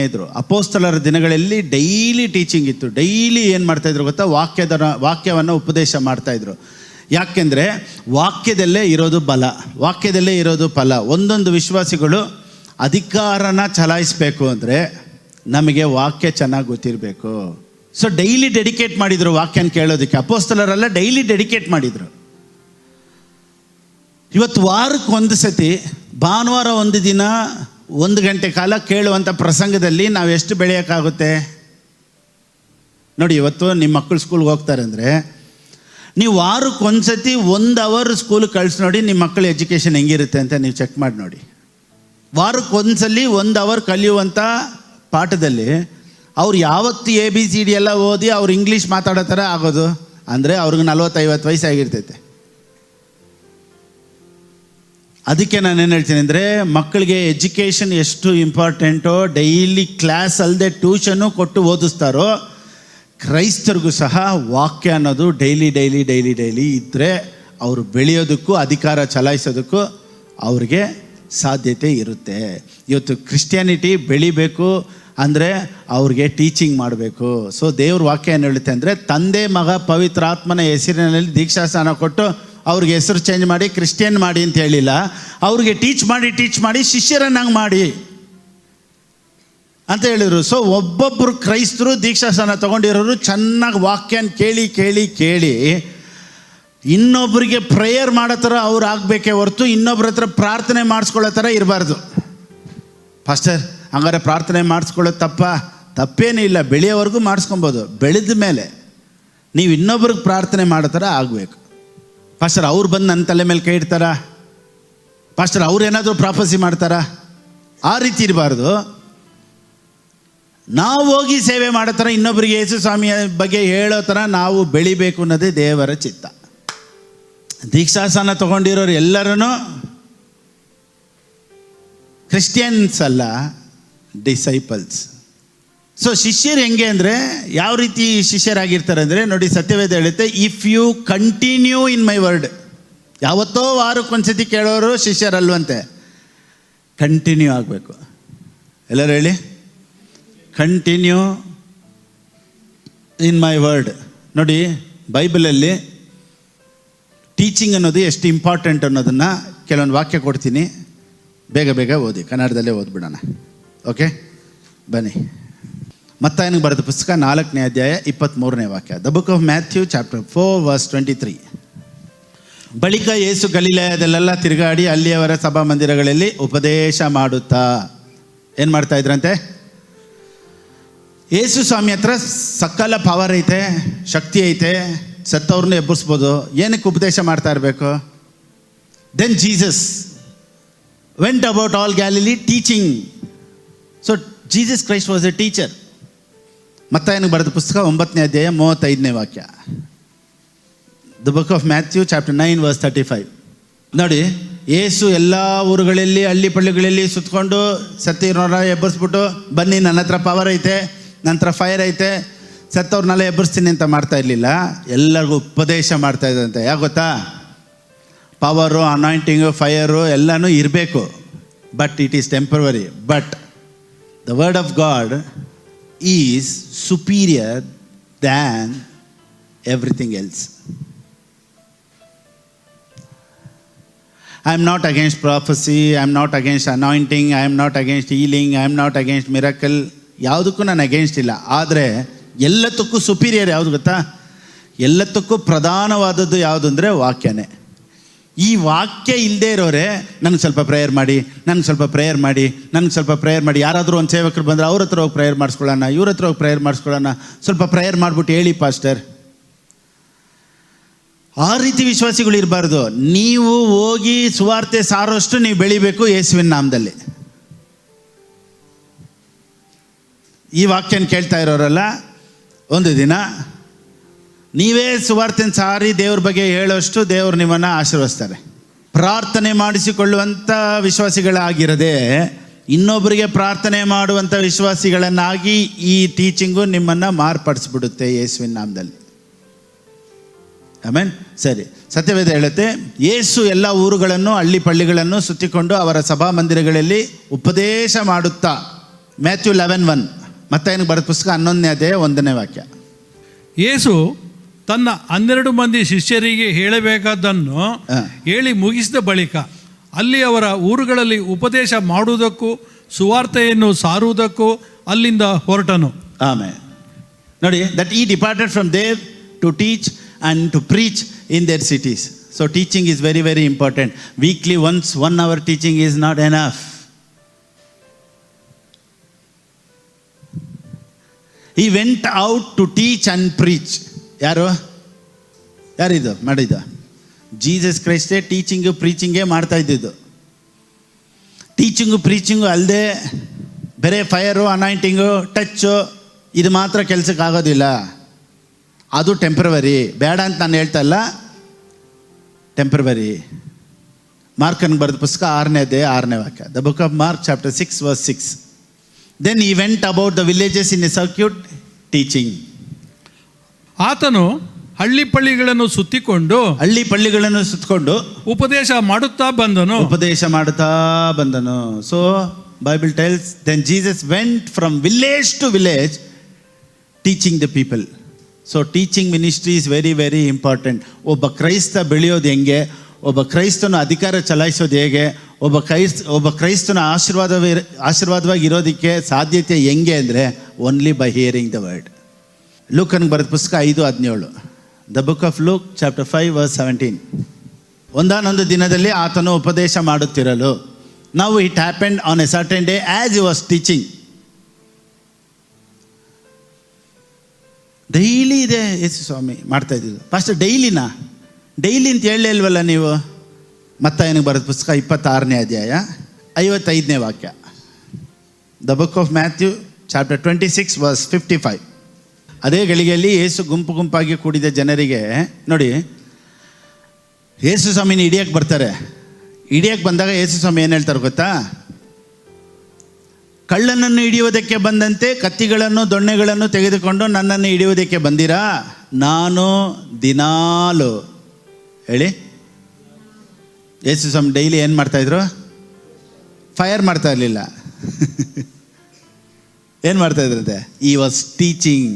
ಇದ್ರು. ಅಪೋಸ್ತಲರ ದಿನಗಳಲ್ಲಿ ಡೈಲಿ ಟೀಚಿಂಗ್ ಇತ್ತು. ಡೈಲಿ ಏನು ಮಾಡ್ತಾಯಿದ್ರು ಗೊತ್ತಾ? ವಾಕ್ಯವನ್ನು ಉಪದೇಶ ಮಾಡ್ತಾಯಿದ್ರು. ಯಾಕೆಂದರೆ ವಾಕ್ಯದಲ್ಲೇ ಇರೋದು ಬಲ, ವಾಕ್ಯದಲ್ಲೇ ಇರೋದು ಫಲ. ಒಂದೊಂದು ವಿಶ್ವಾಸಿಗಳು ಅಧಿಕಾರನ ಚಲಾಯಿಸಬೇಕು ಅಂದರೆ ನಮಗೆ ವಾಕ್ಯ ಚೆನ್ನಾಗಿ ಗೊತ್ತಿರಬೇಕು. ಸೊ ಡೈಲಿ ಡೆಡಿಕೇಟ್ ಮಾಡಿದರು ವಾಕ್ಯನ ಕೇಳೋದಕ್ಕೆ. ಅಪೋಸ್ತಲರೆಲ್ಲ ಡೈಲಿ ಡೆಡಿಕೇಟ್ ಮಾಡಿದರು. ಇವತ್ತು ವಾರಕ್ಕೆ ಒಂದು ಸತಿ, ಭಾನುವಾರ ಒಂದು ದಿನ 1 ಗಂಟೆ ಕಾಲ ಕೇಳುವಂಥ ಪ್ರಸಂಗದಲ್ಲಿ ನಾವು ಎಷ್ಟು ಬೆಳೆಯೋಕ್ಕಾಗುತ್ತೆ ನೋಡಿ. ಇವತ್ತು ನಿಮ್ಮ ಮಕ್ಕಳು ಸ್ಕೂಲ್ಗೆ ಹೋಗ್ತಾರೆ ಅಂದರೆ ನೀವು ವಾರಕ್ಕೆ ಒಂದು ಸತಿ 1 ಅವರ್ ಸ್ಕೂಲಿಗೆ ಕಳಿಸಿ ನೋಡಿ, ನಿಮ್ಮ ಮಕ್ಕಳ ಎಜುಕೇಷನ್ ಹೆಂಗಿರುತ್ತೆ ಅಂತ ನೀವು ಚೆಕ್ ಮಾಡಿ ನೋಡಿ. ವಾರಕ್ಕೆ ಒಂದ್ಸಲಿ 1 ಅವರ್ ಕಲಿಯುವಂಥ ಪಾಠದಲ್ಲಿ ಅವ್ರು ಯಾವತ್ತು ABCD ಎಲ್ಲ ಓದಿ ಅವ್ರು ಇಂಗ್ಲೀಷ್ ಮಾತಾಡೋ ಥರ ಆಗೋದು ಅಂದರೆ ಅವ್ರಿಗೆ 40-50 ವಯಸ್ಸಾಗಿರ್ತೈತೆ. ಅದಕ್ಕೆ ನಾನೇನು ಹೇಳ್ತೀನಿ ಅಂದರೆ, ಮಕ್ಕಳಿಗೆ ಎಜುಕೇಷನ್ ಎಷ್ಟು ಇಂಪಾರ್ಟೆಂಟೋ, ಡೈಲಿ ಕ್ಲಾಸ್ ಅಲ್ಲದೆ ಟ್ಯೂಷನ್ನು ಕೊಟ್ಟು ಓದಿಸ್ತಾರೋ, ಕ್ರೈಸ್ತರಿಗೂ ಸಹ ವಾಕ್ಯ ಅನ್ನೋದು ಡೈಲಿ ಇದ್ದರೆ ಅವರು ಬೆಳೆಯೋದಕ್ಕೂ ಅಧಿಕಾರ ಚಲಾಯಿಸೋದಕ್ಕೂ ಅವ್ರಿಗೆ ಸಾಧ್ಯತೆ ಇರುತ್ತೆ. ಇವತ್ತು ಕ್ರಿಶ್ಚಿಯಾನಿಟಿ ಬೆಳಿಬೇಕು ಅಂದರೆ ಅವ್ರಿಗೆ ಟೀಚಿಂಗ್ ಮಾಡಬೇಕು. ಸೊ ದೇವ್ರ ವಾಕ್ಯ ಏನು ಹೇಳುತ್ತೆ ಅಂದರೆ, ತಂದೆ ಮಗ ಪವಿತ್ರಾತ್ಮನ ಹೆಸರಿನಲ್ಲಿ ದೀಕ್ಷಾಸ್ನಾನ ಕೊಟ್ಟು ಅವ್ರಿಗೆ ಹೆಸರು ಚೇಂಜ್ ಮಾಡಿ ಕ್ರಿಶ್ಚಿಯನ್ ಮಾಡಿ ಅಂತ ಹೇಳಿಲ್ಲ. ಅವ್ರಿಗೆ ಟೀಚ್ ಮಾಡಿ ಶಿಷ್ಯರನ್ನಾಗಿ ಮಾಡಿ ಅಂತ ಹೇಳಿದರು. ಸೊ ಒಬ್ಬೊಬ್ಬರು ಕ್ರೈಸ್ತರು ದೀಕ್ಷಾಸ್ನಾನ ತೊಗೊಂಡಿರೋರು ಚೆನ್ನಾಗಿ ವಾಕ್ಯನ ಕೇಳಿ ಇನ್ನೊಬ್ಬರಿಗೆ ಪ್ರೇಯರ್ ಮಾಡೋ ಥರ ಅವ್ರು ಆಗಬೇಕೇ ಹೊರತು ಇನ್ನೊಬ್ಬರ ಹತ್ರ ಪ್ರಾರ್ಥನೆ ಮಾಡಿಸ್ಕೊಳ್ಳೋ ಥರ ಇರಬಾರ್ದು. ಪಾಸ್ಟರ್ ಹಂಗಾರೆ ಪ್ರಾರ್ಥನೆ ಮಾಡಿಸ್ಕೊಳ್ಳೋದು ತಪ್ಪೇನೂ ಇಲ್ಲ, ಬೆಳೆಯೋವರೆಗೂ ಮಾಡಿಸ್ಕೊಬೋದು. ಬೆಳೆದ ಮೇಲೆ ನೀವು ಇನ್ನೊಬ್ರಿಗೆ ಪ್ರಾರ್ಥನೆ ಮಾಡೋ ಥರ ಆಗಬೇಕು. ಪಾಸ್ಟರ್ ಅವ್ರು ಬಂದು ನನ್ನ ತಲೆ ಮೇಲೆ ಕೈ ಇಡ್ತಾರಾ? ಪಾಸ್ಟರ್ ಅವ್ರು ಏನಾದರೂ ಪ್ರಾಫಸಿ ಮಾಡ್ತಾರಾ? ಆ ರೀತಿ ಇರಬಾರ್ದು. ನಾವು ಹೋಗಿ ಸೇವೆ ಮಾಡೋ ಥರ ಇನ್ನೊಬ್ಬರಿಗೆ ಯೇಸು ಸ್ವಾಮಿಯ ಬಗ್ಗೆ ಹೇಳೋ ಥರ ನಾವು ಬೆಳಿಬೇಕು ಅನ್ನೋದೇ ದೇವರ ಚಿತ್ತ. ದೀಕ್ಷಾಸ್ನಾನ ತೊಗೊಂಡಿರೋರು ಎಲ್ಲರೂ ಕ್ರಿಶ್ಚಿಯನ್ಸ್ ಅಲ್ಲ, ಡಿಸೈಪಲ್ಸ್. ಸೊ ಶಿಷ್ಯರು ಹೆಂಗೆ ಅಂದರೆ, ಯಾವ ರೀತಿ ಶಿಷ್ಯರಾಗಿರ್ತಾರೆ ಅಂದರೆ ನೋಡಿ, ಸತ್ಯವೇದ ಹೇಳುತ್ತೆ, if you continue in my word. ಯಾವತ್ತೋ ವಾರಕ್ಕೊಂದ್ಸತಿ ಕೇಳೋರು ಶಿಷ್ಯರಲ್ವಂತೆ, ಕಂಟಿನ್ಯೂ ಆಗಬೇಕು. ಎಲ್ಲರೂ ಹೇಳಿ, ಕಂಟಿನ್ಯೂ ಇನ್ ಮೈ ವರ್ಡ್. ನೋಡಿ, ಬೈಬಲಲ್ಲಿ ಟೀಚಿಂಗ್ ಅನ್ನೋದು ಎಷ್ಟು ಇಂಪಾರ್ಟೆಂಟ್ ಅನ್ನೋದನ್ನು ಕೆಲವೊಂದು ವಾಕ್ಯ ಕೊಡ್ತೀನಿ, ಬೇಗ ಓದಿ. ಕನ್ನಡದಲ್ಲೇ ಓದ್ಬಿಡೋಣ. ಓಕೆ, ಬನ್ನಿ. ಮತ್ತಾಯನಿಗೆ ಬರೆದ ಪುಸ್ತಕ 4ನೇ ಅಧ್ಯಾಯ 23ನೇ ವಾಕ್ಯ. The book of Matthew chapter 4:23. ಬಳಿಕ ಯೇಸು ಗಲಿಲಾಯದಲ್ಲೆಲ್ಲ ತಿರುಗಾಡಿ ಅಲ್ಲಿಯವರ ಸಭಾ ಮಂದಿರಗಳಲ್ಲಿ ಉಪದೇಶ ಮಾಡುತ್ತಾ ಏನು ಮಾಡ್ತಾ ಇದ್ರಂತೆ? ಯೇಸು ಸ್ವಾಮಿ ಹತ್ರ ಸಕಲ ಪವರ್ ಐತೆ, ಶಕ್ತಿ ಐತೆ, ಸತ್ತವ್ರನ್ನ ಎಬ್ಬರಿಸ್ಬೋದು. ಏನಕ್ಕೆ ಉಪದೇಶ ಮಾಡ್ತಾ ಇರಬೇಕು? Then Jesus went about all Galilee teaching. So Jesus Christ was a teacher. ಮತ್ತಾಯನಿಗೆ ಬರೆದ ಪುಸ್ತಕ 9ನೇ ಅಧ್ಯಾಯ 35ನೇ ವಾಕ್ಯ. The book of Matthew chapter 9:35. ನೋಡಿ, ಯೇಸು ಎಲ್ಲ ಊರುಗಳಲ್ಲಿ ಹಳ್ಳಿ ಪಳ್ಳಿಗಳಲ್ಲಿ ಸುತ್ತಕೊಂಡು ಸತ್ತಿರೋರ ಎಬ್ಬರಿಸ್ಬಿಟ್ಟು, ಬನ್ನಿ ನನ್ನ ಹತ್ರ ಪವರ್ ಐತೆ, ನನ್ನ ಹತ್ರ ಫೈರ್ ಐತೆ, ಸತ್ತವ್ರನ್ನೆಲ್ಲ ಎಬ್ಬರಿಸ್ತೀನಿ ಅಂತ ಮಾಡ್ತಾ ಇರಲಿಲ್ಲ. ಎಲ್ಲರಿಗೂ ಉಪದೇಶ ಮಾಡ್ತಾ ಇದ್ದಂತೆ. ಯಾಕೆ ಗೊತ್ತಾ? ಪವರು, ಅನಾಯಿಂಟಿಂಗು, ಫೈರು ಎಲ್ಲನೂ ಇರಬೇಕು, but it is temporary. But the word of god is superior than everything else. I am not against prophecy, I am not against anointing, I am not against healing, I am not against miracle. ಯಾವುದಕ್ಕೂ ನಾನು against ಇಲ್ಲ. ಆದರೆ ಎಲ್ಲದಕ್ಕೂ superior ಯಾವುದು ಗೊತ್ತಾ? ಎಲ್ಲದಕ್ಕೂ ಪ್ರಧಾನವಾದದ್ದು ಯಾವುದು ಅಂದರೆ ವಾಕ್ಯನೇ. ಈ ವಾಕ್ಯ ಇಲ್ಲದೆ ಇರೋರೆ ನನಗೆ ಸ್ವಲ್ಪ ಪ್ರೇಯರ್ ಮಾಡಿ, ನನಗೆ ಸ್ವಲ್ಪ ಪ್ರೇಯರ್ ಮಾಡಿ, ನನಗೆ ಸ್ವಲ್ಪ ಪ್ರೇಯರ್ ಮಾಡಿ. ಯಾರಾದರೂ ಒಂದು ಸೇವಕರು ಬಂದರೆ ಅವ್ರ ಹತ್ರ ಹೋಗಿ ಪ್ರೇಯರ್ ಮಾಡಿಸ್ಕೊಳ್ಳೋಣ, ಇವ್ರ ಹತ್ರ ಹೋಗಿ ಪ್ರೇಯರ್ ಮಾಡಿಸ್ಕೊಳ್ಳೋಣ, ಸ್ವಲ್ಪ ಪ್ರೇಯರ್ ಮಾಡಿಬಿಟ್ಟು ಹೇಳಿ ಪಾಸ್ಟರ್. ಆ ರೀತಿ ವಿಶ್ವಾಸಿಗಳು ಇರಬಾರ್ದು. ನೀವು ಹೋಗಿ ಸುವಾರ್ತೆ ಸಾರೋಷ್ಟು ನೀವು ಬೆಳಿಬೇಕು ಯೇಸುವಿನ ನಾಮದಲ್ಲಿ. ಈ ವಾಕ್ಯನ ಕೇಳ್ತಾ ಇರೋರಲ್ಲ, ಒಂದು ದಿನ ನೀವೇ ಸುವಾರ್ತೆನ ಸಾರಿ ದೇವ್ರ ಬಗ್ಗೆ ಹೇಳೋಷ್ಟು ದೇವರು ನಿಮ್ಮನ್ನು ಆಶೀರ್ವದಿಸ್ತಾರೆ. ಪ್ರಾರ್ಥನೆ ಮಾಡಿಸಿಕೊಳ್ಳುವಂಥ ವಿಶ್ವಾಸಿಗಳಾಗಿರದೆ ಇನ್ನೊಬ್ಬರಿಗೆ ಪ್ರಾರ್ಥನೆ ಮಾಡುವಂಥ ವಿಶ್ವಾಸಿಗಳನ್ನಾಗಿ ಈ ಟೀಚಿಂಗು ನಿಮ್ಮನ್ನು ಮಾರ್ಪಡಿಸ್ಬಿಡುತ್ತೆ ಯೇಸುವಿನ ನಾಮದಲ್ಲಿ. ಆಮೇನ್. ಸರಿ, ಸತ್ಯವೇದ ಹೇಳುತ್ತೆ, ಯೇಸು ಎಲ್ಲ ಊರುಗಳನ್ನು ಹಳ್ಳಿ ಪಳ್ಳಿಗಳನ್ನು ಸುತ್ತಿಕೊಂಡು ಅವರ ಸಭಾ ಮಂದಿರಗಳಲ್ಲಿ ಉಪದೇಶ ಮಾಡುತ್ತಾ. ಮ್ಯಾಥ್ಯೂ 11:1, ಮತ್ತಾಯನಿಗೆ ಬರೆದ ಪುಸ್ತಕ 11ನೇ ಅಧ್ಯಾಯ 1ನೇ ವಾಕ್ಯ. ಯೇಸು ತನ್ನ 12 ಮಂದಿ ಶಿಷ್ಯರಿಗೆ ಹೇಳಬೇಕಾದ್ದನ್ನು ಹೇಳಿ ಮುಗಿಸಿದ ಬಳಿಕ ಅಲ್ಲಿ ಅವರ ಊರುಗಳಲ್ಲಿ ಉಪದೇಶ ಮಾಡುವುದಕ್ಕೂ ಸುವಾರ್ತೆಯನ್ನು ಸಾರುವುದಕ್ಕೂ ಅಲ್ಲಿಂದ ಹೊರಟನು. ಆಮೇಲೆ ನೋಡಿ, that he departed from there to teach and to preach in their cities. So teaching is very, very important. Weekly once 1 hour teaching is not enough. He went out to teach and preach. ಯಾರಿದು ಮಾಡಿದ? Jesus ಕ್ರೈಸ್ಟೇ teaching ಪ್ರೀಚಿಂಗೇ ಮಾಡ್ತಾ ಇದ್ದಿದ್ದು. Teaching ಪ್ರೀಚಿಂಗು ಅಲ್ಲದೆ ಬೇರೆ fire, ಅನಾಯಿಂಟಿಂಗು, touch ಇದು ಮಾತ್ರ ಕೆಲಸಕ್ಕಾಗೋದಿಲ್ಲ. ಅದು temporary. ಬೇಡ ಅಂತ ನಾನು ಹೇಳ್ತಾ ಇಲ್ಲ, ಟೆಂಪ್ರವರಿ. ಮಾರ್ಕನ್ಗೆ ಬರೆದ ಪುಸ್ತಕ 6ನೇ ಅಧ್ಯಾಯ 6ನೇ ವಾಕ್ಯ. The book of Mark chapter 6 verse 6. Then he went about the villages in a circuit teaching. ಆತನು ಹಳ್ಳಿ ಪಳ್ಳಿಗಳನ್ನು ಸುತ್ತಿಕೊಂಡು ಉಪದೇಶ ಮಾಡುತ್ತಾ ಬಂದನು. So Bible tells, then Jesus went from village to village teaching the people. So teaching ministry is very, very important. ಒಬ್ಬ ಕ್ರೈಸ್ತ ಬೆಳೆಯೋದು ಹೆಂಗೆ, ಒಬ್ಬ ಕ್ರೈಸ್ತನ ಅಧಿಕಾರ ಚಲಾಯಿಸೋದು ಹೇಗೆ, ಒಬ್ಬ ಕ್ರೈಸ್ತನ ಆಶೀರ್ವಾದವಾಗಿ ಇರೋದಕ್ಕೆ ಸಾಧ್ಯತೆ ಹೆಂಗೆ ಅಂದರೆ only by hearing the word. ಲೂಕನ್ಗೆ ಬರೆದ ಪುಸ್ತಕ 5:17. The book of Luke chapter 5 verse 17. ಒಂದಾನೊಂದು ದಿನದಲ್ಲಿ ಆತನು ಉಪದೇಶ ಮಾಡುತ್ತಿರಲು. ನಾವು it happened on a certain day as he was teaching. Daily ಇದೆ ಯೇಸು ಸ್ವಾಮಿ ಮಾಡ್ತಾ ಇದ್ದಿದ್ದು. ಫಸ್ಟ್ ಡೈಲಿ ಅಂತ ಹೇಳಲೇ ಇಲ್ವಲ್ಲ ನೀವು? ಮತ್ತಾಯನಿಗೆ ಬರೆದ ಪುಸ್ತಕ 26ನೇ ಅಧ್ಯಾಯ 55ನೇ ವಾಕ್ಯ. The book of Matthew chapter 26 verse 55. ಅದೇ ಗಳಿಗೆಯಲ್ಲಿ ಯೇಸು ಗುಂಪಾಗಿ ಕೂಡಿದ ಜನರಿಗೆ ನೋಡಿ, ಯೇಸು ಸ್ವಾಮಿನ ಹಿಡಿಯಕ್ಕೆ ಬರ್ತಾರೆ. ಹಿಡಿಯಕ್ಕೆ ಬಂದಾಗ ಯೇಸು ಸ್ವಾಮಿ ಏನು ಹೇಳ್ತಾರೆ ಗೊತ್ತಾ? ಕಳ್ಳನನ್ನು ಹಿಡಿಯುವುದಕ್ಕೆ ಬಂದಂತೆ ಕತ್ತಿಗಳನ್ನು ದೊಣ್ಣೆಗಳನ್ನು ತೆಗೆದುಕೊಂಡು ನನ್ನನ್ನು ಹಿಡಿಯುವುದಕ್ಕೆ ಬಂದಿರಾ? ನಾನು ದಿನಾಲು ಹೇಳಿ. ಯೇಸು ಸ್ವಾಮಿ ಡೈಲಿ ಏನು ಮಾಡ್ತಾಯಿದ್ರು? ಫೈರ್ ಮಾಡ್ತಾ ಇರಲಿಲ್ಲ. ಏನು ಮಾಡ್ತಾ ಇದ್ರಂತೆ? ಈ ವಾಸ್ ಟೀಚಿಂಗ್.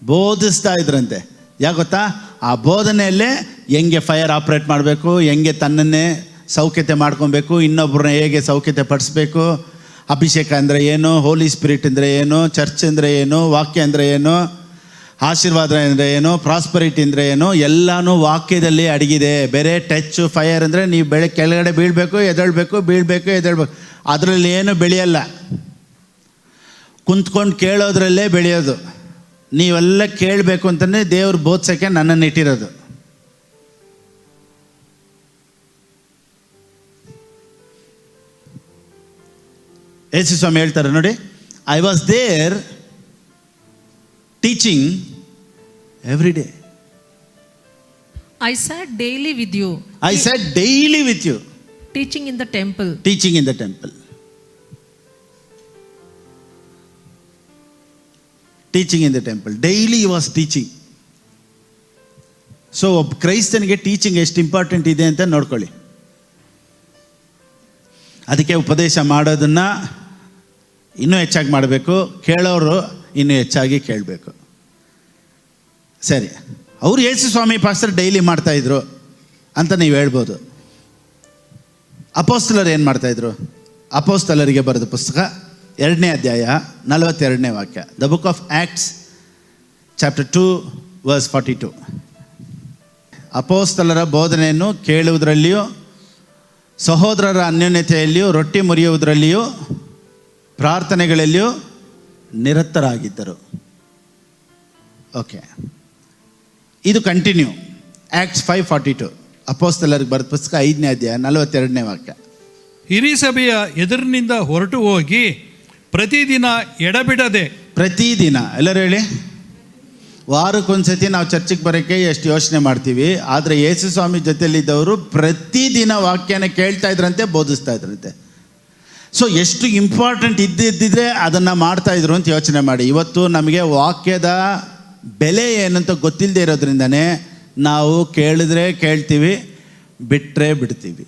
ಬೋಧಿಸ್ತಾ ಇದ್ರಂತೆ. ಯಾಕೆ ಗೊತ್ತಾ? ಆ ಬೋಧನೆಯಲ್ಲೇ ಹೆಂಗೆ ಫೈರ್ ಆಪ್ರೇಟ್ ಮಾಡಬೇಕು, ಹೆಂಗೆ ತನ್ನನ್ನೇ ಸೌಖ್ಯತೆ ಮಾಡ್ಕೊಬೇಕು, ಇನ್ನೊಬ್ಬರನ್ನ ಹೇಗೆ ಸೌಖ್ಯತೆ ಪಡಿಸ್ಬೇಕು, ಅಭಿಷೇಕ ಅಂದರೆ ಏನು, ಹೋಲಿ ಸ್ಪಿರಿಟ್ ಅಂದರೆ ಏನು, ಚರ್ಚ್ ಅಂದರೆ ಏನು, ವಾಕ್ಯ ಅಂದರೆ ಏನು, ಆಶೀರ್ವಾದ ಅಂದರೆ ಏನು, ಪ್ರಾಸ್ಪರಿಟಿ ಅಂದರೆ ಏನು, ಎಲ್ಲನೂ ವಾಕ್ಯದಲ್ಲಿ ಅಡಗಿದೆ. ಬೇರೆ ಟಚ್ ಫೈರ್ ಅಂದರೆ ನೀವು ಕೆಳಗಡೆ ಬೀಳಬೇಕು, ಎದ್ದೇಳಬೇಕು. ಅದರಲ್ಲಿ ಏನು ಬೆಳೆಯಲ್ಲ. ಕುಂತ್ಕೊಂಡು ಕೇಳೋದ್ರಲ್ಲೇ ಬೆಳೆಯೋದು. ನೀವೆಲ್ಲ ಕೇಳಬೇಕು ಅಂತಲೇ ದೇವ್ರು ಬೋಧಿಸೋಕ್ಕೆ ನನ್ನನ್ನು ಇಟ್ಟಿರೋದು. ಯೇಸು ಸ್ವಾಮಿ ಹೇಳ್ತಾರೆ ನೋಡಿ, I was there teaching every day. I sat daily with you. Teaching in the temple. Daily he was teaching. So ಒಬ್ಬ ಕ್ರೈಸ್ತನಿಗೆ ಟೀಚಿಂಗ್ ಎಷ್ಟು ಇಂಪಾರ್ಟೆಂಟ್ ಇದೆ ಅಂತ ನೋಡ್ಕೊಳ್ಳಿ. ಅದಕ್ಕೆ ಉಪದೇಶ ಮಾಡೋದನ್ನು ಇನ್ನೂ ಹೆಚ್ಚಾಗಿ ಮಾಡಬೇಕು, ಕೇಳೋರು ಇನ್ನೂ ಹೆಚ್ಚಾಗಿ ಕೇಳಬೇಕು. ಸರಿ, ಅವರು ಯೇಸು ಸ್ವಾಮಿ ಪಾಸ್ಟರ್ ಡೈಲಿ ಮಾಡ್ತಾಯಿದ್ರು ಅಂತ ನೀವು ಹೇಳ್ಬೋದು. ಅಪೋಸ್ತಲರು ಏನು ಮಾಡ್ತಾಯಿದ್ರು? ಅಪೋಸ್ತಲರಿಗೆ ಬರೆದ ಪುಸ್ತಕ 2ನೇ ಅಧ್ಯಾಯ 42ನೇ ವಾಕ್ಯ. The book of acts chapter 2 verse 42. ಅಪೋಸ್ತಲರ ಬೋಧನೆಯನ್ನು ಕೇಳುವುದರಲ್ಲಿಯೂ, ಸಹೋದರರ ಅನ್ಯೋನ್ಯತೆಯಲ್ಲಿಯೂ, ರೊಟ್ಟಿ ಮುರಿಯುವುದರಲ್ಲಿಯೂ, ಪ್ರಾರ್ಥನೆಗಳಲ್ಲಿಯೂ ನಿರತರಾಗಿದ್ದರು. ಓಕೆ, ಇದು ಕಂಟಿನ್ಯೂ. ಆ್ಯಕ್ಟ್ಸ್ 5:42. ಅಪೋಸ್ತಲರಿಗೆ ಬರೆದ ಪುಸ್ತಕ 5ನೇ ಅಧ್ಯಾಯ 42ನೇ ವಾಕ್ಯ. ಹಿರೀ ಸಭೆಯ ಎದುರಿನಿಂದ ಹೊರಟು ಹೋಗಿ ಪ್ರತಿದಿನ ಎಡಬಿಡದೆ. ಪ್ರತಿದಿನ, ಎಲ್ಲರೂ ಹೇಳಿ. ವಾರಕ್ಕೊಂದ್ಸತಿ ನಾವು ಚರ್ಚಿಗೆ ಬರೋಕ್ಕೆ ಎಷ್ಟು ಯೋಚನೆ ಮಾಡ್ತೀವಿ, ಆದರೆ ಯೇಸು ಸ್ವಾಮಿ ಜೊತೆಯಲ್ಲಿದ್ದವರು ಪ್ರತಿದಿನ ವಾಕ್ಯನ ಕೇಳ್ತಾ ಇದ್ರಂತೆ, ಬೋಧಿಸ್ತಾ ಇದ್ರಂತೆ. ಸೊ ಎಷ್ಟು ಇಂಪಾರ್ಟೆಂಟ್ ಇದ್ದಿದ್ದರೆ ಅದನ್ನು ಮಾಡ್ತಾಯಿದ್ರು ಅಂತ ಯೋಚನೆ ಮಾಡಿ. ಇವತ್ತು ನಮಗೆ ವಾಕ್ಯದ ಬೆಲೆ ಏನಂತ ಗೊತ್ತಿಲ್ಲದೆ ಇರೋದ್ರಿಂದನೇ ನಾವು ಕೇಳಿದ್ರೆ ಕೇಳ್ತೀವಿ, ಬಿಟ್ಟರೆ ಬಿಡ್ತೀವಿ.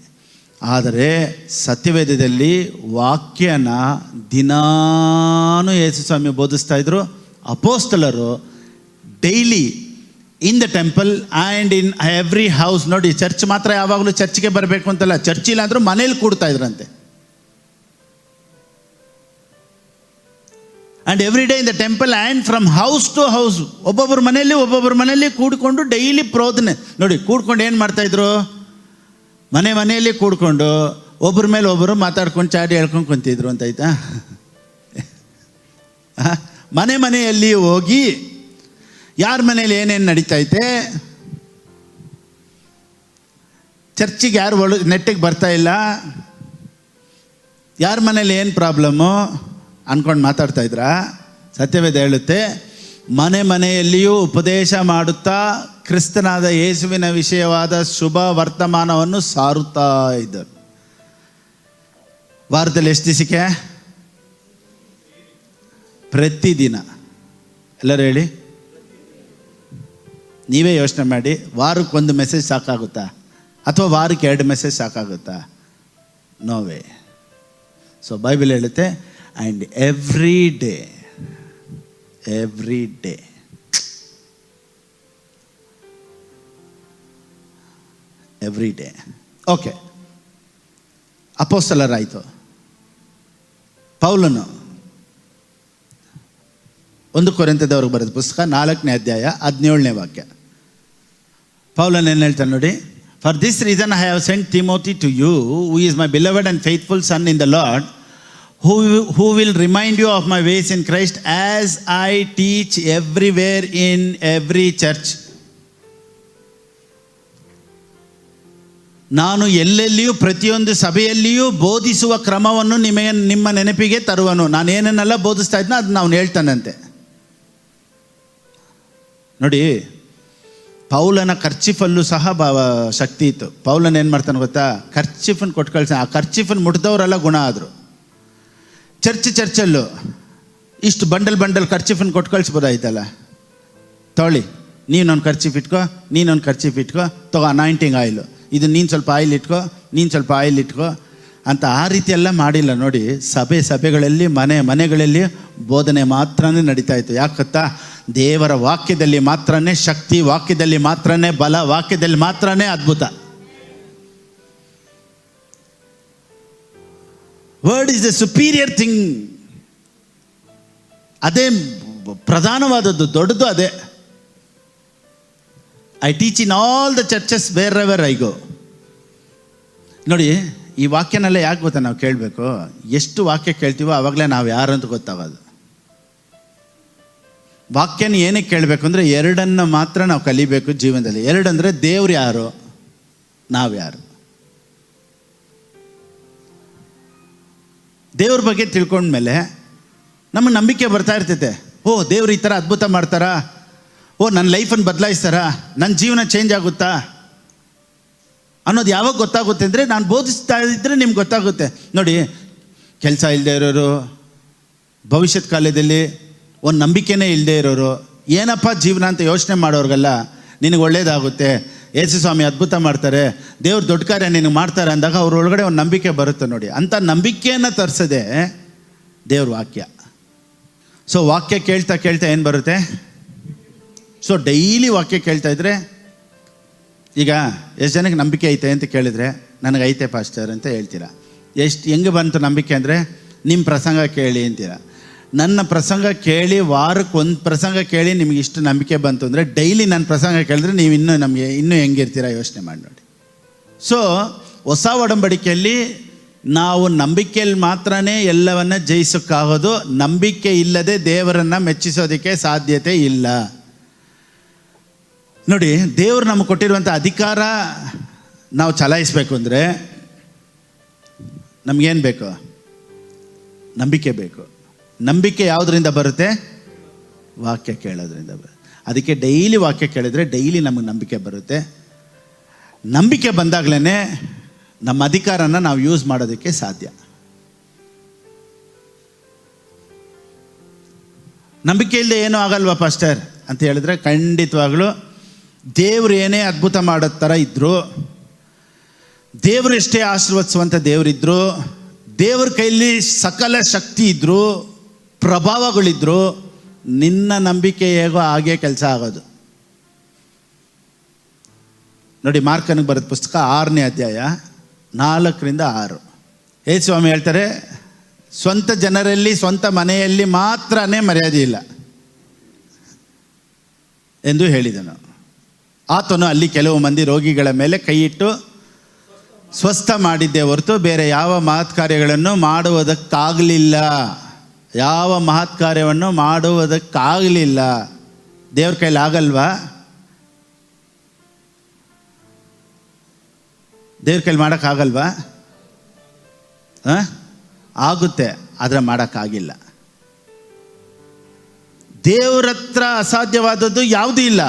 ಆದರೆ ಸತ್ಯವೇದದಲ್ಲಿ ವಾಕ್ಯನ ದಿನಾನೂ ಯೇಸು ಸ್ವಾಮಿ ಬೋಧಿಸ್ತಾ ಇದ್ರು. ಅಪೋಸ್ತಲರು daily in the temple and in every house. ನೋಡಿ, ಚರ್ಚ್ ಮಾತ್ರ ಯಾವಾಗಲೂ ಚರ್ಚ್ಗೆ ಬರಬೇಕು ಅಂತಲ್ಲ, ಚರ್ಚ್ ಇಲ್ಲ ಅಂದರೂ ಮನೇಲಿ ಕೂಡ್ತಾ ಇದ್ರಂತೆ. And every day in the temple and from house to house, ಒಬ್ಬೊಬ್ಬರ ಮನೆಯಲ್ಲಿ ಕೂಡಿಕೊಂಡು ಡೈಲಿ ಪ್ರೋಧನೆ. ನೋಡಿ, ಕೂಡ್ಕೊಂಡು ಏನು ಮಾಡ್ತಾಯಿದ್ರು, ಮನೆಯಲ್ಲಿ ಕೂಡ್ಕೊಂಡು ಒಬ್ಬರ ಮೇಲೆ ಒಬ್ಬರು ಮಾತಾಡ್ಕೊಂಡು ಚಾಡಿ ಹೇಳ್ಕೊಂಡು ಕುಂತಿದ್ರು ಅಂತ ಆಯ್ತಾ. ಮನೆಯಲ್ಲಿ ಹೋಗಿ ಯಾರ ಮನೇಲಿ ಏನೇನು ನಡೀತೈತೆ, ಚರ್ಚಿಗೆ ಯಾರು ನೆಟ್ಟಿಗೆ ಬರ್ತಾ ಇಲ್ಲ, ಯಾರ ಮನೇಲಿ ಏನು ಪ್ರಾಬ್ಲಮ್ಮು ಅಂದ್ಕೊಂಡು ಮಾತಾಡ್ತಾ ಇದ್ರಾ? ಸತ್ಯವೇದ ಹೇಳುತ್ತೆ, ಮನೆಯಲ್ಲಿಯೂ ಉಪದೇಶ ಮಾಡುತ್ತಾ ಕ್ರಿಸ್ತನಾದ ಯೇಸುವಿನ ವಿಷಯವಾದ ಶುಭ ವರ್ತಮಾನವನ್ನು ಸಾರುತ್ತಾ ಇದ್ದರು. ವಾರದಲ್ಲಿ ಎಷ್ಟು ದಿವಸಕ್ಕೆ? ಪ್ರತಿದಿನ. ಎಲ್ಲರೂ ಹೇಳಿ. ನೀವೇ ಯೋಚನೆ ಮಾಡಿ, ವಾರಕ್ಕೊಂದು ಮೆಸೇಜ್ ಸಾಕಾಗುತ್ತಾ ಅಥವಾ ವಾರಕ್ಕೆ 2 ಮೆಸೇಜ್ ಸಾಕಾಗುತ್ತಾ? ನೋವೇ. ಸೊ ಬೈಬಲ್ ಹೇಳುತ್ತೆ, ಆ್ಯಂಡ್ ಎವ್ರಿ ಡೇ ಓಕೆ. ಅಪೊಸ್ತಲರಾಯಿತು. ಪೌಲನು 1 ಕೊರಿಂಥದವ್ರಿಗೆ ಬರೆದ ಪುಸ್ತಕ 4ನೇ ಅಧ್ಯಾಯ 17ನೇ ವಾಕ್ಯ. ಪೌಲನ್ ಏನು ಹೇಳ್ತಾನೆ ನೋಡಿ. For this reason I have sent Timothy to you, who is my beloved and faithful son in the Lord, who will remind you of my ways in Christ as I teach everywhere in every church. ನಾನು ಎಲ್ಲೆಲ್ಲಿಯೂ ಪ್ರತಿಯೊಂದು ಸಭೆಯಲ್ಲಿಯೂ ಬೋಧಿಸುವ ಕ್ರಮವನ್ನು ನಿಮ್ಮ ನೆನಪಿಗೆ ತರುವನು. ನಾನು ಏನನ್ನೆಲ್ಲ ಬೋಧಿಸ್ತಾ ಇದ್ನೋ ಅದನ್ನ ಅವನು ಹೇಳ್ತಾನಂತೆ. ನೋಡಿ, ಪೌಲನ ಕರ್ಚಿಫಲ್ಲೂ ಸಹ ಶಕ್ತಿ ಇತ್ತು. ಪೌಲನ್ ಏನು ಮಾಡ್ತಾನೆ ಗೊತ್ತಾ? ಕರ್ಚಿಫನ್ನು ಕೊಟ್ಟು ಕಳ್ಸ. ಆ ಕರ್ಚಿಫನ್ನು ಮುಟ್ಟಿದವರೆಲ್ಲ ಗುಣ ಆದರು. ಚರ್ಚಲ್ಲೂ ಇಷ್ಟು ಬಂಡಲ್ ಖರ್ಚಿಫನ್ನು ಕೊಟ್ಟು ಕಳಿಸ್ಬೋದಾಯ್ತಲ್ಲ. ತೊಗೊಳ್ಳಿ, ನೀನೊಂದು ಖರ್ಚಿಫ್ ಇಟ್ಕೋ, ತಗೋ ಅನಾಯಿಂಟಿಂಗ್ ಆಯಿಲು, ಇದು ನೀನು ಸ್ವಲ್ಪ ಆಯಿಲ್ ಇಟ್ಕೋ ಅಂತ ಆ ರೀತಿ ಎಲ್ಲ ಮಾಡಿಲ್ಲ. ನೋಡಿ, ಸಭೆಗಳಲ್ಲಿ ಮನೆಗಳಲ್ಲಿ ಬೋಧನೆ ಮಾತ್ರನೇ ನಡೀತಾ ಇತ್ತು. ಯಾಕೆ ಗೊತ್ತಾ? ದೇವರ ವಾಕ್ಯದಲ್ಲಿ ಮಾತ್ರನೇ ಶಕ್ತಿ, ವಾಕ್ಯದಲ್ಲಿ ಮಾತ್ರನೇ ಬಲ, ವಾಕ್ಯದಲ್ಲಿ ಮಾತ್ರನೇ ಅದ್ಭುತ. Word is the superior thing. ಅದೇ ಪ್ರಧಾನವಾದದ್ದು, ದೊಡ್ಡದು ಅದೇ. I teach in all the churches wherever I go. ನೋಡಿ, ಈ ವಾಕ್ಯನೆಲ್ಲ ಯಾಕೆ ಗೊತ್ತಾ ನಾವು ಕೇಳಬೇಕು? ಎಷ್ಟು ವಾಕ್ಯ ಕೇಳ್ತೀವೋ ಆವಾಗಲೇ ನಾವು ಯಾರು ಅಂತ ಗೊತ್ತಾಗೋದು. ವಾಕ್ಯನ ಏನಕ್ಕೆ ಕೇಳಬೇಕು ಅಂದರೆ 2 ಮಾತ್ರ ನಾವು ಕಲಿಬೇಕು ಜೀವನದಲ್ಲಿ. 2 ಅಂದರೆ ದೇವ್ರು ಯಾರು, ನಾವು ಯಾರು. ದೇವ್ರ ಬಗ್ಗೆ ತಿಳ್ಕೊಂಡ್ಮೇಲೆ ನಮಗೆ ನಂಬಿಕೆ ಬರ್ತಾ ಇರ್ತೈತೆ. ಓ, ದೇವ್ರು ಈ ಥರ ಅದ್ಭುತ ಮಾಡ್ತಾರಾ, ಓ ನನ್ನ ಲೈಫನ್ನು ಬದಲಾಯಿಸ್ತಾರಾ, ನನ್ನ ಜೀವನ ಚೇಂಜ್ ಆಗುತ್ತಾ ಅನ್ನೋದು ಯಾವಾಗ ಗೊತ್ತಾಗುತ್ತೆ ಅಂದರೆ ನಾನು ಬೋಧಿಸ್ತಾ ಇದ್ದರೆ ನಿಮ್ಗೆ ಗೊತ್ತಾಗುತ್ತೆ. ನೋಡಿ, ಕೆಲಸ ಇಲ್ಲದೆ ಇರೋರು, ಭವಿಷ್ಯತ್ ಕಾಲದಲ್ಲಿ ಒಂದು ನಂಬಿಕೆನೇ ಇಲ್ಲದೆ ಇರೋರು, ಏನಪ್ಪ ಜೀವನ ಅಂತ ಯೋಚನೆ ಮಾಡೋರಿಗೆಲ್ಲ ನಿನಗೆ ಒಳ್ಳೇದಾಗುತ್ತೆ, ಯೇಸು ಸ್ವಾಮಿ ಅದ್ಭುತ ಮಾಡ್ತಾರೆ, ದೇವ್ರು ದೊಡ್ಡ ಕಾರ್ಯ ನಿನಗೆ ಮಾಡ್ತಾರೆ ಅಂದಾಗ ಅವ್ರೊಳಗಡೆ ಒಂದು ನಂಬಿಕೆ ಬರುತ್ತೆ. ನೋಡಿ, ಅಂಥ ನಂಬಿಕೆಯನ್ನು ತರಿಸದೆ ದೇವ್ರ ವಾಕ್ಯ. ಸೊ ವಾಕ್ಯ ಕೇಳ್ತಾ ಏನು ಬರುತ್ತೆ? ಸೊ ಡೈಲಿ ವಾಕ್ಯ ಕೇಳ್ತಾ ಇದ್ರೆ, ಈಗ ಎಷ್ಟು ಜನಕ್ಕೆ ನಂಬಿಕೆ ಐತೆ ಅಂತ ಕೇಳಿದರೆ ನನಗೆ ಐತೆ ಪಾಸ್ಟರ್ ಅಂತ ಹೇಳ್ತೀರಾ. ಹೆಂಗೆ ಬಂತು ನಂಬಿಕೆ ಅಂದರೆ, ನಿಮ್ಮ ಪ್ರಸಂಗ ಕೇಳಿ ಅಂತೀರ. ನನ್ನ ಪ್ರಸಂಗ ಕೇಳಿ, ವಾರಕ್ಕೆ 1 ಪ್ರಸಂಗ ಕೇಳಿ ನಿಮಗೆ ಇಷ್ಟು ನಂಬಿಕೆ ಬಂತು ಅಂದರೆ, ಡೈಲಿ ನನ್ನ ಪ್ರಸಂಗ ಕೇಳಿದ್ರೆ ನೀವು ಇನ್ನೂ ಹೆಂಗಿರ್ತೀರ ಯೋಚನೆ ಮಾಡಿ ನೋಡಿ. ಸೊ ಹೊಸ ಒಡಂಬಡಿಕೆಯಲ್ಲಿ ನಾವು ನಂಬಿಕೆಯಲ್ಲಿ ಮಾತ್ರನೇ ಎಲ್ಲವನ್ನ ಜಯಿಸೋಕ್ಕಾಗೋದು. ನಂಬಿಕೆ ಇಲ್ಲದೆ ದೇವರನ್ನು ಮೆಚ್ಚಿಸೋದಕ್ಕೆ ಸಾಧ್ಯತೆ ಇಲ್ಲ. ನೋಡಿ, ದೇವರು ನಮಗೆ ಕೊಟ್ಟಿರುವಂಥ ಅಧಿಕಾರ ನಾವು ಚಲಾಯಿಸಬೇಕು ಅಂದರೆ ನಮಗೇನು ಬೇಕು? ನಂಬಿಕೆ ಬೇಕು. ನಂಬಿಕೆ ಯಾವುದರಿಂದ ಬರುತ್ತೆ? ವಾಕ್ಯ ಕೇಳೋದ್ರಿಂದ ಬರುತ್ತೆ. ಅದಕ್ಕೆ ಡೈಲಿ ವಾಕ್ಯ ಕೇಳಿದ್ರೆ ಡೈಲಿ ನಮಗೆ ನಂಬಿಕೆ ಬರುತ್ತೆ. ನಂಬಿಕೆ ಬಂದಾಗಲೇ ನಮ್ಮ ಅಧಿಕಾರನ ನಾವು ಯೂಸ್ ಮಾಡೋದಕ್ಕೆ ಸಾಧ್ಯ. ನಂಬಿಕೆ ಇಲ್ಲದೆ ಏನೂ ಆಗಲ್ವಾ ಪಾಸ್ಟರ್ ಅಂತ ಹೇಳಿದ್ರೆ, ಖಂಡಿತವಾಗ್ಲೂ ದೇವರು ಏನೇ ಅದ್ಭುತ ಮಾಡೋ ಥರ ಇದ್ದರು, ದೇವರು ಎಷ್ಟೇ ಆಶೀರ್ವದಿಸುವಂಥ ದೇವರಿದ್ದರು, ದೇವ್ರ ಕೈಲಿ ಸಕಲ ಶಕ್ತಿ ಇದ್ದರು, ಪ್ರಭಾವಗಳಿದ್ರು, ನಿನ್ನ ನಂಬಿಕೆ ಹೇಗೋ ಹಾಗೆ ಕೆಲಸ ಆಗೋದು. ನೋಡಿ, ಮಾರ್ಕನಿಗೆ ಬರೆದ ಪುಸ್ತಕ 6ನೇ ಅಧ್ಯಾಯ 4-6. ಯೇಸು ಸ್ವಾಮಿ ಹೇಳ್ತಾರೆ, ಸ್ವಂತ ಜನರಲ್ಲಿ ಸ್ವಂತ ಮನೆಯಲ್ಲಿ ಮಾತ್ರನೇ ಮರ್ಯಾದೆ ಇಲ್ಲ ಎಂದು ಹೇಳಿದನು. ಆತನು ಅಲ್ಲಿ ಕೆಲವು ಮಂದಿ ರೋಗಿಗಳ ಮೇಲೆ ಕೈ ಇಟ್ಟು ಸ್ವಸ್ಥ ಮಾಡಿದ್ದೇ ಹೊರತು ಬೇರೆ ಯಾವ ಮಹತ್ ಕಾರ್ಯಗಳನ್ನು ಮಾಡುವುದಕ್ಕಾಗಲಿಲ್ಲ. ಯಾವ ಮಹತ್ ಕಾರ್ಯವನ್ನು ಮಾಡುವುದಕ್ಕಾಗಲಿಲ್ಲ. ದೇವ್ರ ಕೈಲಿ ಆಗಲ್ವಾ? ದೇವ್ರ ಕೈಲಿ ಮಾಡೋಕ್ಕಾಗಲ್ವಾ? ಆಗುತ್ತೆ, ಆದರೆ ಮಾಡೋಕ್ಕಾಗಿಲ್ಲ. ದೇವ್ರ ಹತ್ರ ಅಸಾಧ್ಯವಾದದ್ದು ಯಾವುದೂ ಇಲ್ಲ.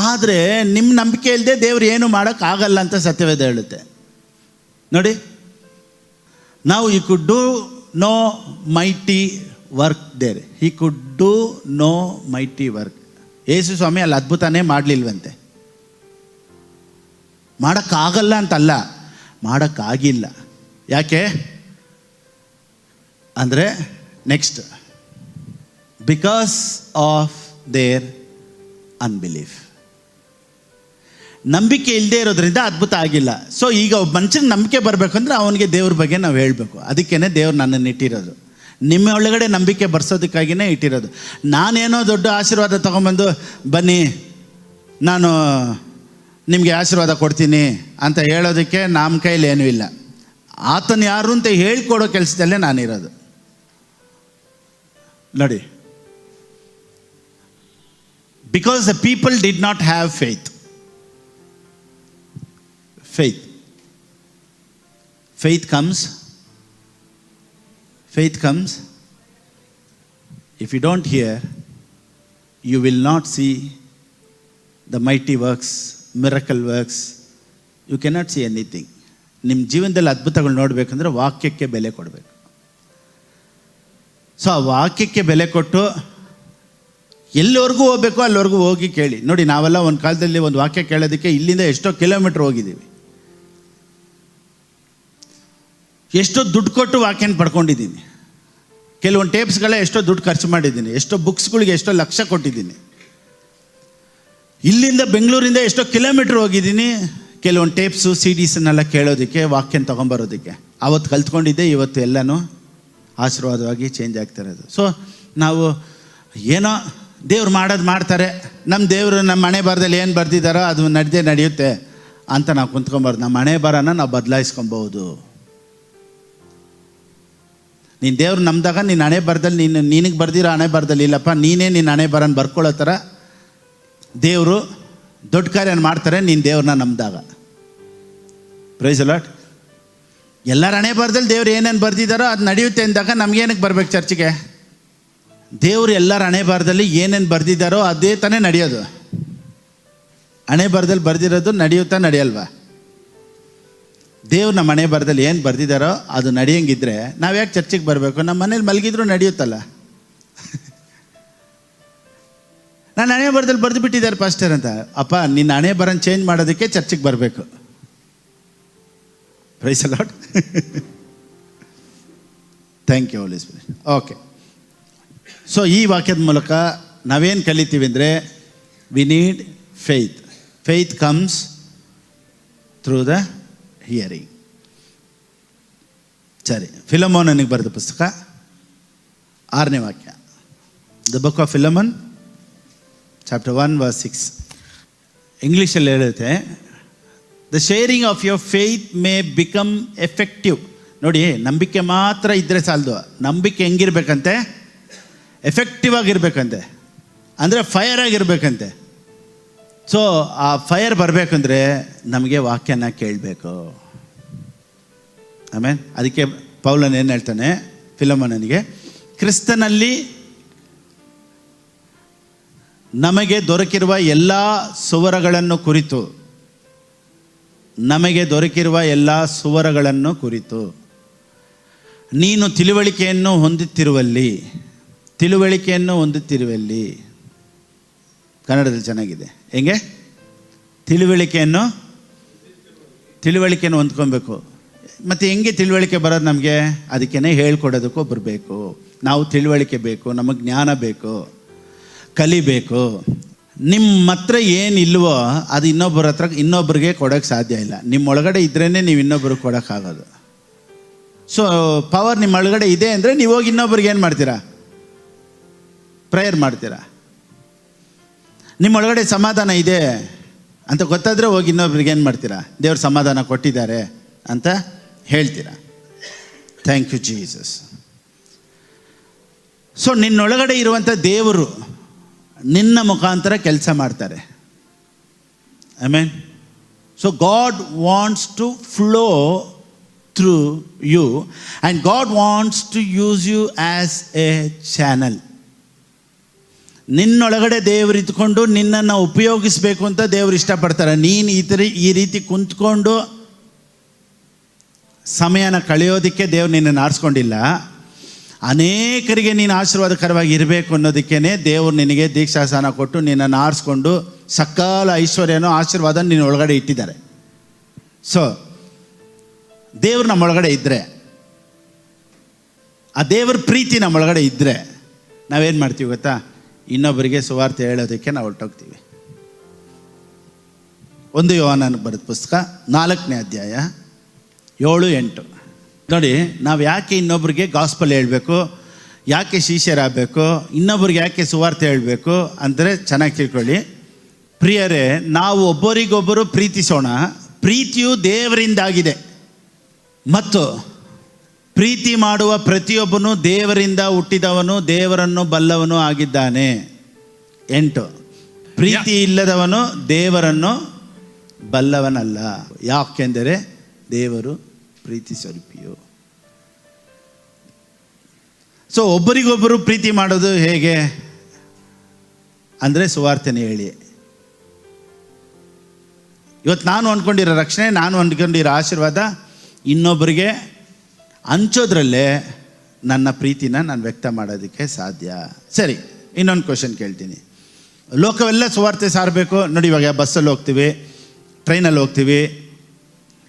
ಆದರೆ ನಿಮ್ಮ ನಂಬಿಕೆ ಇಲ್ಲದೆ ದೇವ್ರು ಏನು ಮಾಡೋಕ್ಕಾಗಲ್ಲ ಅಂತ ಸತ್ಯವೇದ ಹೇಳುತ್ತೆ. ನೋಡಿ, ನಾವು ಈ could do no mighty work there. He could do no mighty work. Yesu Swami ಅಲ್ಲಿ ಅದ್ಭುತನೇ ಮಾಡಲಿಲ್ವಂತೆ. ಮಾಡೋಕ್ಕಾಗಲ್ಲ ಅಂತಲ್ಲ, ಮಾಡೋಕ್ಕಾಗಿಲ್ಲ. ಯಾಕೆ ಅಂದರೆ next, because of their unbelief. ನಂಬಿಕೆ ಇಲ್ಲದೆ ಇರೋದ್ರಿಂದ ಅದ್ಭುತ ಆಗಿಲ್ಲ. ಸೊ ಈಗ ಒಬ್ಬ ಮನುಷ್ಯನಿಗೆ ನಂಬಿಕೆ ಬರಬೇಕಂದ್ರೆ ಅವನಿಗೆ ದೇವ್ರ ಬಗ್ಗೆ ನಾವು ಹೇಳಬೇಕು. ಅದಕ್ಕೇ ದೇವ್ರು ನನ್ನನ್ನು ಇಟ್ಟಿರೋದು, ನಿಮ್ಮ ಒಳಗಡೆ ನಂಬಿಕೆ ಬರ್ಸೋದಕ್ಕಾಗಿಯೇ ಇಟ್ಟಿರೋದು. ನಾನೇನೋ ದೊಡ್ಡ ಆಶೀರ್ವಾದ ತೊಗೊಂಬಂದು ಬನ್ನಿ ನಾನು ನಿಮಗೆ ಆಶೀರ್ವಾದ ಕೊಡ್ತೀನಿ ಅಂತ ಹೇಳೋದಕ್ಕೆ ನಮ್ಮ ಕೈಲಿ ಏನೂ ಇಲ್ಲ. ಆತನ ಯಾರು ಅಂತ ಹೇಳ್ಕೊಡೋ ಕೆಲಸದಲ್ಲೇ ನಾನಿರೋದು. ನೋಡಿ, because the people did not have faith. Faith comes. If you don't hear, you will not see the mighty works, miracle works. You cannot see anything. ನಿಮ್ಮ ಜೀವನದಲ್ಲಿ ಅದ್ಭುತಗಳು ನೋಡಬೇಕಂದ್ರೆ ವಾಕ್ಯಕ್ಕೆ ಬೆಲೆ ಕೊಡಬೇಕು. ಸೊ ಆ ವಾಕ್ಯಕ್ಕೆ ಬೆಲೆ ಕೊಟ್ಟು ಎಲ್ಲಿವರೆಗೂ ಹೋಗ್ಬೇಕು ಅಲ್ಲಿವರೆಗೂ ಹೋಗಿ ಕೇಳಿ. ನೋಡಿ, ನಾವೆಲ್ಲ ಒಂದು ಕಾಲದಲ್ಲಿ ಒಂದು ವಾಕ್ಯ ಕೇಳೋದಕ್ಕೆ ಇಲ್ಲಿಂದ ಎಷ್ಟೋ ಕಿಲೋಮೀಟ್ರ್ ಹೋಗಿದ್ದೀವಿ, ಎಷ್ಟೋ ದುಡ್ಡು ಕೊಟ್ಟು ವಾಕ್ಯನ ಪಡ್ಕೊಂಡಿದ್ದೀನಿ, ಕೆಲವೊಂದು ಟೇಪ್ಸ್ಗಳೇ ಎಷ್ಟೋ ದುಡ್ಡು ಖರ್ಚು ಮಾಡಿದ್ದೀನಿ, ಎಷ್ಟೋ ಬುಕ್ಸ್ಗಳಿಗೆ ಎಷ್ಟೋ ಲಕ್ಷ ಕೊಟ್ಟಿದ್ದೀನಿ, ಇಲ್ಲಿಂದ ಬೆಂಗಳೂರಿಂದ ಎಷ್ಟೋ ಕಿಲೋಮೀಟ್ರ್ ಹೋಗಿದ್ದೀನಿ ಕೆಲವೊಂದು ಟೇಪ್ಸು CDsನ್ನೆಲ್ಲ ಕೇಳೋದಕ್ಕೆ, ವಾಕ್ಯನ ತೊಗೊಂಬರೋದಕ್ಕೆ. ಆವತ್ತು ಕಲ್ತ್ಕೊಂಡಿದ್ದೆ, ಇವತ್ತು ಎಲ್ಲನೂ ಆಶೀರ್ವಾದವಾಗಿ ಚೇಂಜ್ ಆಗ್ತಿರೋದು. ಸೊ ನಾವು ಏನೋ ದೇವ್ರು ಮಾಡೋದು ಮಾಡ್ತಾರೆ, ನಮ್ಮ ದೇವರು ನಮ್ಮ ಮನೆ ಬರದಲ್ಲಿ ಏನು ಬರ್ದಿದ್ದಾರೋ ಅದು ನಡೆಯುತ್ತೆ ಅಂತ ನಾವು ಕುಂತ್ಕೊಂಬಾರ್ದು. ನಮ್ಮ ಮನೆ ಬರೋನ ನಾವು ಬದಲಾಯಿಸ್ಕೊಬೋದು. ನೀನು ದೇವ್ರು ನಂಬಿದಾಗ ನಿನ್ನ ಹಣೆ ಬರದಲ್ಲಿ ನಿನಗೆ ಬರ್ದಿರೋ ಹಣೆ ಬರದಲ್ಲಿ ಇಲ್ಲಪ್ಪ, ನೀನೇ ನಿನ್ನ ಹಣೆ ಬರೋನ್ ಬರ್ಕೊಳ್ಳೋ ಥರ ದೇವರು ದೊಡ್ಡ ಕಾರ್ಯನ ಮಾಡ್ತಾರೆ ನೀನು ದೇವ್ರನ್ನ ನಂಬಿದಾಗ. Price the lord. ಎಲ್ಲರ ಹಣೆ ಬರದಲ್ಲಿ ದೇವ್ರು ಏನೇನು ಬರ್ದಿದ್ದಾರೋ ಅದು ನಡೆಯುತ್ತೆ ಅಂದಾಗ ನಮಗೇನಕ್ಕೆ ಬರ್ಬೇಕು ಚರ್ಚಿಗೆ? ದೇವರು ಎಲ್ಲರ ಹಣೆ ಬರದಲ್ಲಿ ಏನೇನು ಬರ್ದಿದ್ದಾರೋ ಅದೇ ತಾನೇ ನಡೆಯೋದು. ಹಣೆ ಬರದಲ್ಲಿ ಬರ್ದಿರೋದು ನಡೆಯುತ್ತಾ ನಡೆಯಲ್ವಾ? ದೇವ್ರು ನಮ್ಮ ಹಣೆ ಬರದಲ್ಲಿ ಏನು ಬರ್ದಿದ್ದಾರೋ ಅದು ನಡೆಯಂಗಿದ್ರೆ ನಾವು ಯಾಕೆ ಚರ್ಚಿಗೆ ಬರಬೇಕು? ನಮ್ಮ ಮನೇಲಿ ಮಲಗಿದ್ರು ನಡೆಯುತ್ತಲ್ಲ. ನಾನು ಹಣೆ ಬರದಲ್ಲಿ ಬರೆದು ಬಿಟ್ಟಿದ್ದಾರೆ ಪಾಸ್ಟರ್ ಅಂತ. ಅಪ್ಪ, ನಿನ್ನ ಹಣೆ ಬರನ್ನು ಚೇಂಜ್ ಮಾಡೋದಕ್ಕೆ ಚರ್ಚಿಗೆ ಬರಬೇಕು. Praise the Lord. Thank you Holy Spirit. Okay, so ಈ ವಾಕ್ಯದ ಮೂಲಕ ನಾವೇನು ಕಲಿತೀವಿ ಅಂದರೆ, we need faith. Faith comes through the hearing. ಸರಿ, ಫಿಲಮೋನನಿಗೆ ಬರೆದ ಪುಸ್ತಕ 6ನೇ ವಾಕ್ಯ. The book of Philemon chapter 1 verse 6. ಇಂಗ್ಲೀಷಲ್ಲಿ ಹೇಳುತ್ತೆ, the sharing of your faith may become effective. ನೋಡಿ, ನಂಬಿಕೆ ಮಾತ್ರ ಇದ್ದರೆ ಸಾಲದು. ನಂಬಿಕೆ ಹೆಂಗಿರ್ಬೇಕಂತೆ? ಎಫೆಕ್ಟಿವ್ ಆಗಿರ್ಬೇಕಂತೆ, ಅಂದರೆ ಫೈರ್ ಆಗಿರ್ಬೇಕಂತೆ. ಸೊ ಆ ಫೈರ್ ಬರಬೇಕಂದ್ರೆ ನಮಗೆ ವಾಕ್ಯನ ಕೇಳಬೇಕು. ಆಮೇಲೆ ಅದಕ್ಕೆ ಪೌಲನ್ ಏನು ಹೇಳ್ತಾನೆ ಫಿಲಮೋನನಿಗೆ, ಕ್ರಿಸ್ತನಲ್ಲಿ ನಮಗೆ ದೊರಕಿರುವ ಎಲ್ಲ ಸುವರಗಳನ್ನು ಕುರಿತು, ನಮಗೆ ದೊರಕಿರುವ ಎಲ್ಲ ಸುವರಗಳನ್ನು ಕುರಿತು ನೀನು ತಿಳುವಳಿಕೆಯನ್ನು ಹೊಂದುತ್ತಿರುವಲ್ಲಿ, ಕನ್ನಡದಲ್ಲಿ ಚೆನ್ನಾಗಿದೆ, ಹೆಂಗೆ? ತಿಳುವಳಿಕೆಯನ್ನು ಹೊಂದ್ಕೊಬೇಕು. ಮತ್ತು ಹೆಂಗೆ ತಿಳುವಳಿಕೆ ಬರೋದು ನಮಗೆ? ಅದಕ್ಕೇ ಹೇಳ್ಕೊಡೋದಕ್ಕೂ ಒಬ್ಬರು ಬೇಕು. ನಾವು ತಿಳುವಳಿಕೆ ಬೇಕು, ನಮಗೆ ಜ್ಞಾನ ಬೇಕು, ಕಲಿಬೇಕು. ನಿಮ್ಮ ಹತ್ರ ಏನಿಲ್ವೋ ಅದು ಇನ್ನೊಬ್ಬರಿಗೆ ಕೊಡೋಕ್ಕೆ ಸಾಧ್ಯ ಇಲ್ಲ. ನಿಮ್ಮೊಳಗಡೆ ಇದ್ರೇ ನೀವು ಇನ್ನೊಬ್ರಿಗೆ ಕೊಡೋಕ್ಕಾಗೋದು. ಸೊ ಪವರ್ ನಿಮ್ಮ ಒಳಗಡೆ ಇದೆ ಅಂದರೆ ನೀವು ಹೋಗಿ ಇನ್ನೊಬ್ರಿಗೆ ಏನು ಮಾಡ್ತೀರಾ? ಪ್ರೇಯರ್ ಮಾಡ್ತೀರಾ. ನಿಮ್ಮೊಳಗಡೆ ಸಮಾಧಾನ ಇದೆ ಅಂತ ಗೊತ್ತಾದರೆ ಹೋಗಿ ಇನ್ನೊಬ್ರಿಗೆ ಏನು ಮಾಡ್ತೀರಾ? ದೇವ್ರ ಸಮಾಧಾನ ಕೊಟ್ಟಿದ್ದಾರೆ ಅಂತ ಹೇಳ್ತೀರಾ. Thank you Jesus. ಸೊ ನಿನ್ನೊಳಗಡೆ ಇರುವಂಥ ದೇವರು ನಿನ್ನ ಮುಖಾಂತರ ಕೆಲಸ ಮಾಡ್ತಾರೆ. Amen. So God wants to flow through you and God wants to use you as a channel. ನಿನ್ನೊಳಗಡೆ ದೇವರು ಇದ್ಕೊಂಡು ನಿನ್ನನ್ನು ಉಪಯೋಗಿಸ್ಬೇಕು ಅಂತ ದೇವರು ಇಷ್ಟಪಡ್ತಾರೆ. ನೀನು ಈ ರೀತಿ ಕುಂತ್ಕೊಂಡು ಸಮಯನ ಕಳೆಯೋದಕ್ಕೆ ದೇವ್ರು ನಿನ್ನನ್ನು ಆರಿಸ್ಕೊಂಡಿಲ್ಲ. ಅನೇಕರಿಗೆ ನೀನು ಆಶೀರ್ವಾದಕರವಾಗಿ ಇರಬೇಕು ಅನ್ನೋದಕ್ಕೇ ದೇವರು ನಿನಗೆ ದೀಕ್ಷಾಸ್ಥಾನ ಕೊಟ್ಟು ನಿನ್ನನ್ನು ಆರಿಸ್ಕೊಂಡು ಸಕಾಲ ಐಶ್ವರ್ಯನೋ ಆಶೀರ್ವಾದ ನಿನ್ನ ಒಳಗಡೆ ಇಟ್ಟಿದ್ದಾರೆ. ಸೊ ದೇವ್ರು ನಮ್ಮೊಳಗಡೆ ಇದ್ದರೆ, ಆ ದೇವ್ರ ಪ್ರೀತಿ ನಮ್ಮೊಳಗಡೆ ಇದ್ದರೆ ನಾವೇನು ಮಾಡ್ತೀವಿ ಗೊತ್ತಾ? ಇನ್ನೊಬ್ಬರಿಗೆ ಸುವಾರ್ತೆ ಹೇಳೋದಕ್ಕೆ ನಾವು ಹೊರಟೋಗ್ತೀವಿ. 1 ಯೋಹಾನನ ಬರೆದ ಪುಸ್ತಕ 4ನೇ ಅಧ್ಯಾಯ 7-8 ನೋಡಿ. ನಾವು ಯಾಕೆ ಇನ್ನೊಬ್ರಿಗೆ ಗಾಸ್ಪಲ್ ಹೇಳಬೇಕು, ಯಾಕೆ ಶಿಷ್ಯರಾಗಬೇಕು, ಇನ್ನೊಬ್ರಿಗೆ ಯಾಕೆ ಸುವಾರ್ತೆ ಹೇಳಬೇಕು ಅಂದರೆ ಚೆನ್ನಾಗಿ ತಿಳ್ಕೊಳ್ಳಿ. ಪ್ರಿಯರೇ, ನಾವು ಒಬ್ಬರಿಗೊಬ್ಬರು ಪ್ರೀತಿಸೋಣ. ಪ್ರೀತಿಯು ದೇವರಿಂದಾಗಿದೆ ಮತ್ತು ಪ್ರೀತಿ ಮಾಡುವ ಪ್ರತಿಯೊಬ್ಬನು ದೇವರಿಂದ ಹುಟ್ಟಿದವನು, ದೇವರನ್ನು ಬಲ್ಲವನು ಆಗಿದ್ದಾನೆ. 8 ಪ್ರೀತಿ ಇಲ್ಲದವನು ದೇವರನ್ನು ಬಲ್ಲವನಲ್ಲ, ಯಾಕೆಂದರೆ ದೇವರು ಪ್ರೀತಿ ಸ್ವರೂಪಿಯು. ಸೊ ಒಬ್ಬರಿಗೊಬ್ಬರು ಪ್ರೀತಿ ಮಾಡೋದು ಹೇಗೆ ಅಂದರೆ ಸುವಾರ್ತೆನೇ ಹೇಳಿ. ಇವತ್ತು ನಾನು ಅಂದ್ಕೊಂಡಿರೋ ರಕ್ಷಣೆ, ನಾನು ಅಂದ್ಕೊಂಡಿರೋ ಆಶೀರ್ವಾದ ಇನ್ನೊಬ್ಬರಿಗೆ ಹಂಚೋದ್ರಲ್ಲೇ ನನ್ನ ಪ್ರೀತಿನ ನಾನು ವ್ಯಕ್ತ ಮಾಡೋದಕ್ಕೆ ಸಾಧ್ಯ. ಸರಿ, ಇನ್ನೊಂದು ಕ್ವಶನ್ ಕೇಳ್ತೀನಿ. ಲೋಕವೆಲ್ಲ ಸುವಾರ್ತೆ ಸಾರಬೇಕು ನೋಡಿ. ಇವಾಗ ಬಸ್ಸಲ್ಲಿ ಹೋಗ್ತೀವಿ, ಟ್ರೈನಲ್ಲಿ ಹೋಗ್ತೀವಿ,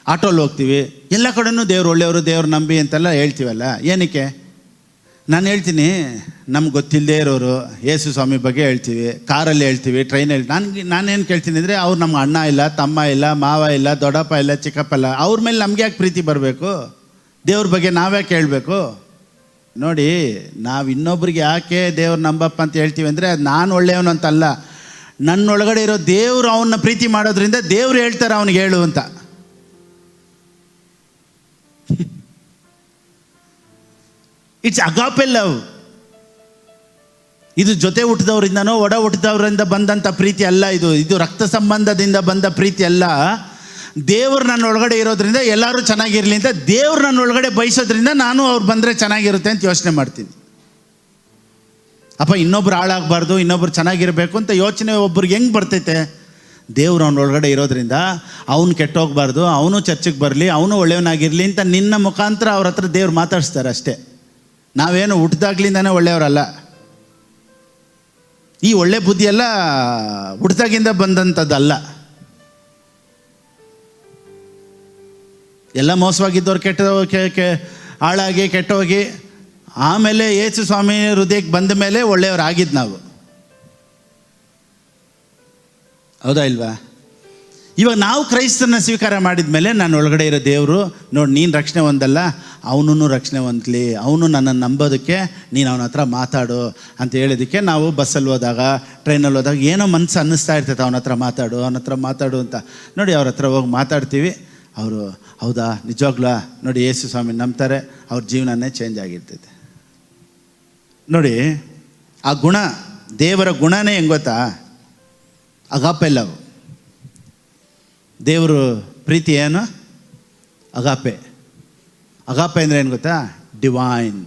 ಆಟೋಲ್ಲಿ ಹೋಗ್ತೀವಿ, ಎಲ್ಲ ಕಡೆನೂ ದೇವ್ರು ಒಳ್ಳೆಯವರು, ದೇವ್ರು ನಂಬಿ ಅಂತೆಲ್ಲ ಹೇಳ್ತೀವಲ್ಲ, ಏನಕ್ಕೆ? ನಾನು ಹೇಳ್ತೀನಿ, ನಮ್ಗೆ ಗೊತ್ತಿಲ್ಲದೆ ಇರೋರು ಯೇಸು ಸ್ವಾಮಿ ಬಗ್ಗೆ ಹೇಳ್ತೀವಿ, ಕಾರಲ್ಲಿ ಹೇಳ್ತೀವಿ, ಟ್ರೈನಲ್ಲಿ. ನಾನೇನು ಕೇಳ್ತೀನಿ ಅಂದರೆ, ಅವ್ರು ನಮ್ಮ ಅಣ್ಣ ಇಲ್ಲ, ತಮ್ಮ ಇಲ್ಲ, ಮಾವ ಇಲ್ಲ, ದೊಡ್ಡಪ್ಪ ಇಲ್ಲ, ಚಿಕ್ಕಪ್ಪ ಇಲ್ಲ, ಅವ್ರ ಮೇಲೆ ನಮ್ಗೆ ಯಾಕೆ ಪ್ರೀತಿ ಬರಬೇಕು? ದೇವ್ರ ಬಗ್ಗೆ ನಾವ್ಯಾಕೆ ಹೇಳ್ಬೇಕು? ನೋಡಿ, ನಾವು ಇನ್ನೊಬ್ರಿಗೆ ಯಾಕೆ ದೇವ್ರು ನಂಬಪ್ಪ ಅಂತ ಹೇಳ್ತೀವಿ ಅಂದರೆ, ಅದು ನಾನು ಒಳ್ಳೆಯವನು ಅಂತಲ್ಲ, ನನ್ನೊಳಗಡೆ ಇರೋ ದೇವರು ಅವನ್ನ ಪ್ರೀತಿ ಮಾಡೋದ್ರಿಂದ ದೇವ್ರು ಹೇಳ್ತಾರೆ ಅವನಿಗೆ ಹೇಳು ಅಂತ. It's agape love. ಇದು ಜೊತೆ ಹುಟ್ಟಿದವರಿಂದನೋ ಒಡ ಹುಟ್ಟಿದವರಿಂದ ಬಂದಂಥ ಪ್ರೀತಿ ಅಲ್ಲ. ಇದು ರಕ್ತ ಸಂಬಂಧದಿಂದ ಬಂದ ಪ್ರೀತಿ ಅಲ್ಲ. ದೇವ್ರು ನನ್ನ ಒಳಗಡೆ ಇರೋದ್ರಿಂದ ಎಲ್ಲರೂ ಚೆನ್ನಾಗಿರಲಿ ಅಂತ ದೇವ್ರು ನನ್ನ ಒಳಗಡೆ ಬಯಸೋದ್ರಿಂದ ನಾನು ಅವ್ರು ಬಂದರೆ ಚೆನ್ನಾಗಿರುತ್ತೆ ಅಂತ ಯೋಚನೆ ಮಾಡ್ತೀನಿ. ಅಪ್ಪ ಇನ್ನೊಬ್ರು ಹಾಳಾಗಬಾರ್ದು, ಇನ್ನೊಬ್ರು ಚೆನ್ನಾಗಿರಬೇಕು ಅಂತ ಯೋಚನೆ ಒಬ್ರಿಗೆ ಹೆಂಗೆ ಬರ್ತೈತೆ? ದೇವ್ರು ಅವನ ಒಳಗಡೆ ಇರೋದ್ರಿಂದ ಅವನು ಕೆಟ್ಟೋಗ್ಬಾರ್ದು, ಅವನು ಚರ್ಚಿಗೆ ಬರಲಿ, ಅವನು ಒಳ್ಳೆಯವನಾಗಿರಲಿ ಅಂತ ನಿನ್ನ ಮುಖಾಂತರ ಅವ್ರ ಹತ್ರ ದೇವ್ರು ಮಾತಾಡಿಸ್ತಾರೆ ಅಷ್ಟೇ. ನಾವೇನು ಹುಟ್ಟಿದಾಗ್ಲಿಂದಾನೇ ಒಳ್ಳೆಯವರಲ್ಲ. ಈ ಒಳ್ಳೆ ಬುದ್ಧಿಯೆಲ್ಲ ಹುಟ್ಟಿದಾಗಿಂದ ಬಂದಂಥದ್ದಲ್ಲ. ಎಲ್ಲ ಮೋಸವಾಗಿದ್ದವ್ರು ಹಾಳಾಗಿ ಕೆಟ್ಟೋಗಿ ಆಮೇಲೆ ಯೇಸು ಸ್ವಾಮಿ ಹೃದಯಕ್ಕೆ ಬಂದ ಮೇಲೆ ಒಳ್ಳೆಯವರಾಗಿದ್ದು ನಾವು. ಹೌದಾ ಇಲ್ವಾ? ಇವಾಗ ನಾವು ಕ್ರೈಸ್ತನ ಸ್ವೀಕಾರ ಮಾಡಿದ ಮೇಲೆ ನನ್ನ ಒಳಗಡೆ ಇರೋ ದೇವರು, ನೋಡಿ ನೀನು ರಕ್ಷಣೆ ಹೊಂದಲ್ಲ, ಅವನೂ ರಕ್ಷಣೆ ಹೊಂದಲಿ, ಅವನು ನನ್ನನ್ನು ನಂಬೋದಕ್ಕೆ ನೀನು ಅವನ ಹತ್ರ ಮಾತಾಡು ಅಂತ ಹೇಳಿದ್ದಕ್ಕೆ ನಾವು ಬಸ್ಸಲ್ಲಿ ಹೋದಾಗ, ಟ್ರೈನಲ್ಲಿ ಹೋದಾಗ ಏನೋ ಮನಸ್ಸು ಅನ್ನಿಸ್ತಾ ಇರ್ತೈತೆ, ಅವನ ಹತ್ರ ಮಾತಾಡು ಅಂತ. ನೋಡಿ ಅವ್ರ ಹತ್ರ ಹೋಗಿ ಮಾತಾಡ್ತೀವಿ. ಅವರು ಹೌದಾ ನಿಜವಾಗ್ಲೂ ನೋಡಿ ಯೇಸು ಸ್ವಾಮಿ ನಂಬ್ತಾರೆ, ಅವ್ರ ಜೀವನನೇ ಚೇಂಜ್ ಆಗಿರ್ತೈತೆ. ನೋಡಿ ಆ ಗುಣ, ದೇವರ ಗುಣನೇ ಹೆಂಗೆ ಗೊತ್ತಾ? ಅಗಾಪೆ ಲವ್. ದೇವರು ಪ್ರೀತಿ ಏನು? ಅಗಾಪೆ ಅಂದರೆ ಏನು ಗೊತ್ತಾ? Divine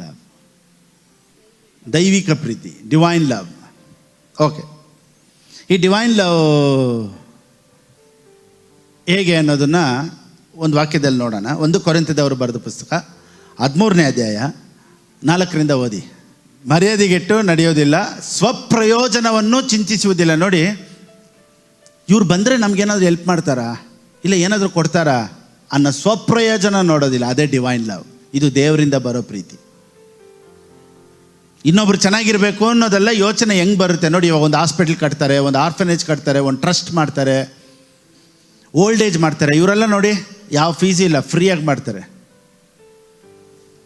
love. ದೈವಿಕ ಪ್ರೀತಿ, ಡಿವೈನ್ ಲವ್. ಓಕೆ, ಈ ಡಿವೈನ್ ಲವ್ ಹೇಗೆ ಅನ್ನೋದನ್ನು ಒಂದು ವಾಕ್ಯದಲ್ಲಿ ನೋಡೋಣ. 1 ಕೊರಿಂಥದವರು ಬರೆದ ಪುಸ್ತಕ 13ನೇ ಅಧ್ಯಾಯ 4ರಿಂದ ಓದಿ. ಮರ್ಯಾದೆಗೆಟ್ಟು ನಡೆಯೋದಿಲ್ಲ, ಸ್ವಪ್ರಯೋಜನವನ್ನು ಚಿಂತಿಸುವುದಿಲ್ಲ. ನೋಡಿ, ಇವ್ರು ಬಂದರೆ ನಮಗೇನಾದರೂ ಹೆಲ್ಪ್ ಮಾಡ್ತಾರಾ, ಇಲ್ಲ ಏನಾದರೂ ಕೊಡ್ತಾರಾ ಅನ್ನೋ ಸ್ವಪ್ರಯೋಜನ ನೋಡೋದಿಲ್ಲ. ಅದೇ ಡಿವೈನ್ ಲವ್. ಇದು ದೇವರಿಂದ ಬರೋ ಪ್ರೀತಿ. ಇನ್ನೊಬ್ರು ಚೆನ್ನಾಗಿರಬೇಕು ಅನ್ನೋದೆಲ್ಲ ಯೋಚನೆ ಹೆಂಗೆ ಬರುತ್ತೆ ನೋಡಿ. ಇವಾಗ ಒಂದು ಹಾಸ್ಪಿಟ್ಲ್ ಕಟ್ತಾರೆ, ಒಂದು ಆರ್ಫನೇಜ್ ಕಟ್ತಾರೆ, ಒಂದು ಟ್ರಸ್ಟ್ ಮಾಡ್ತಾರೆ, ಓಲ್ಡ್ ಏಜ್ ಮಾಡ್ತಾರೆ. ಇವರೆಲ್ಲ ನೋಡಿ ಯಾವ ಫೀಸ್ ಇಲ್ಲ, ಫ್ರೀಯಾಗಿ ಮಾಡ್ತಾರೆ.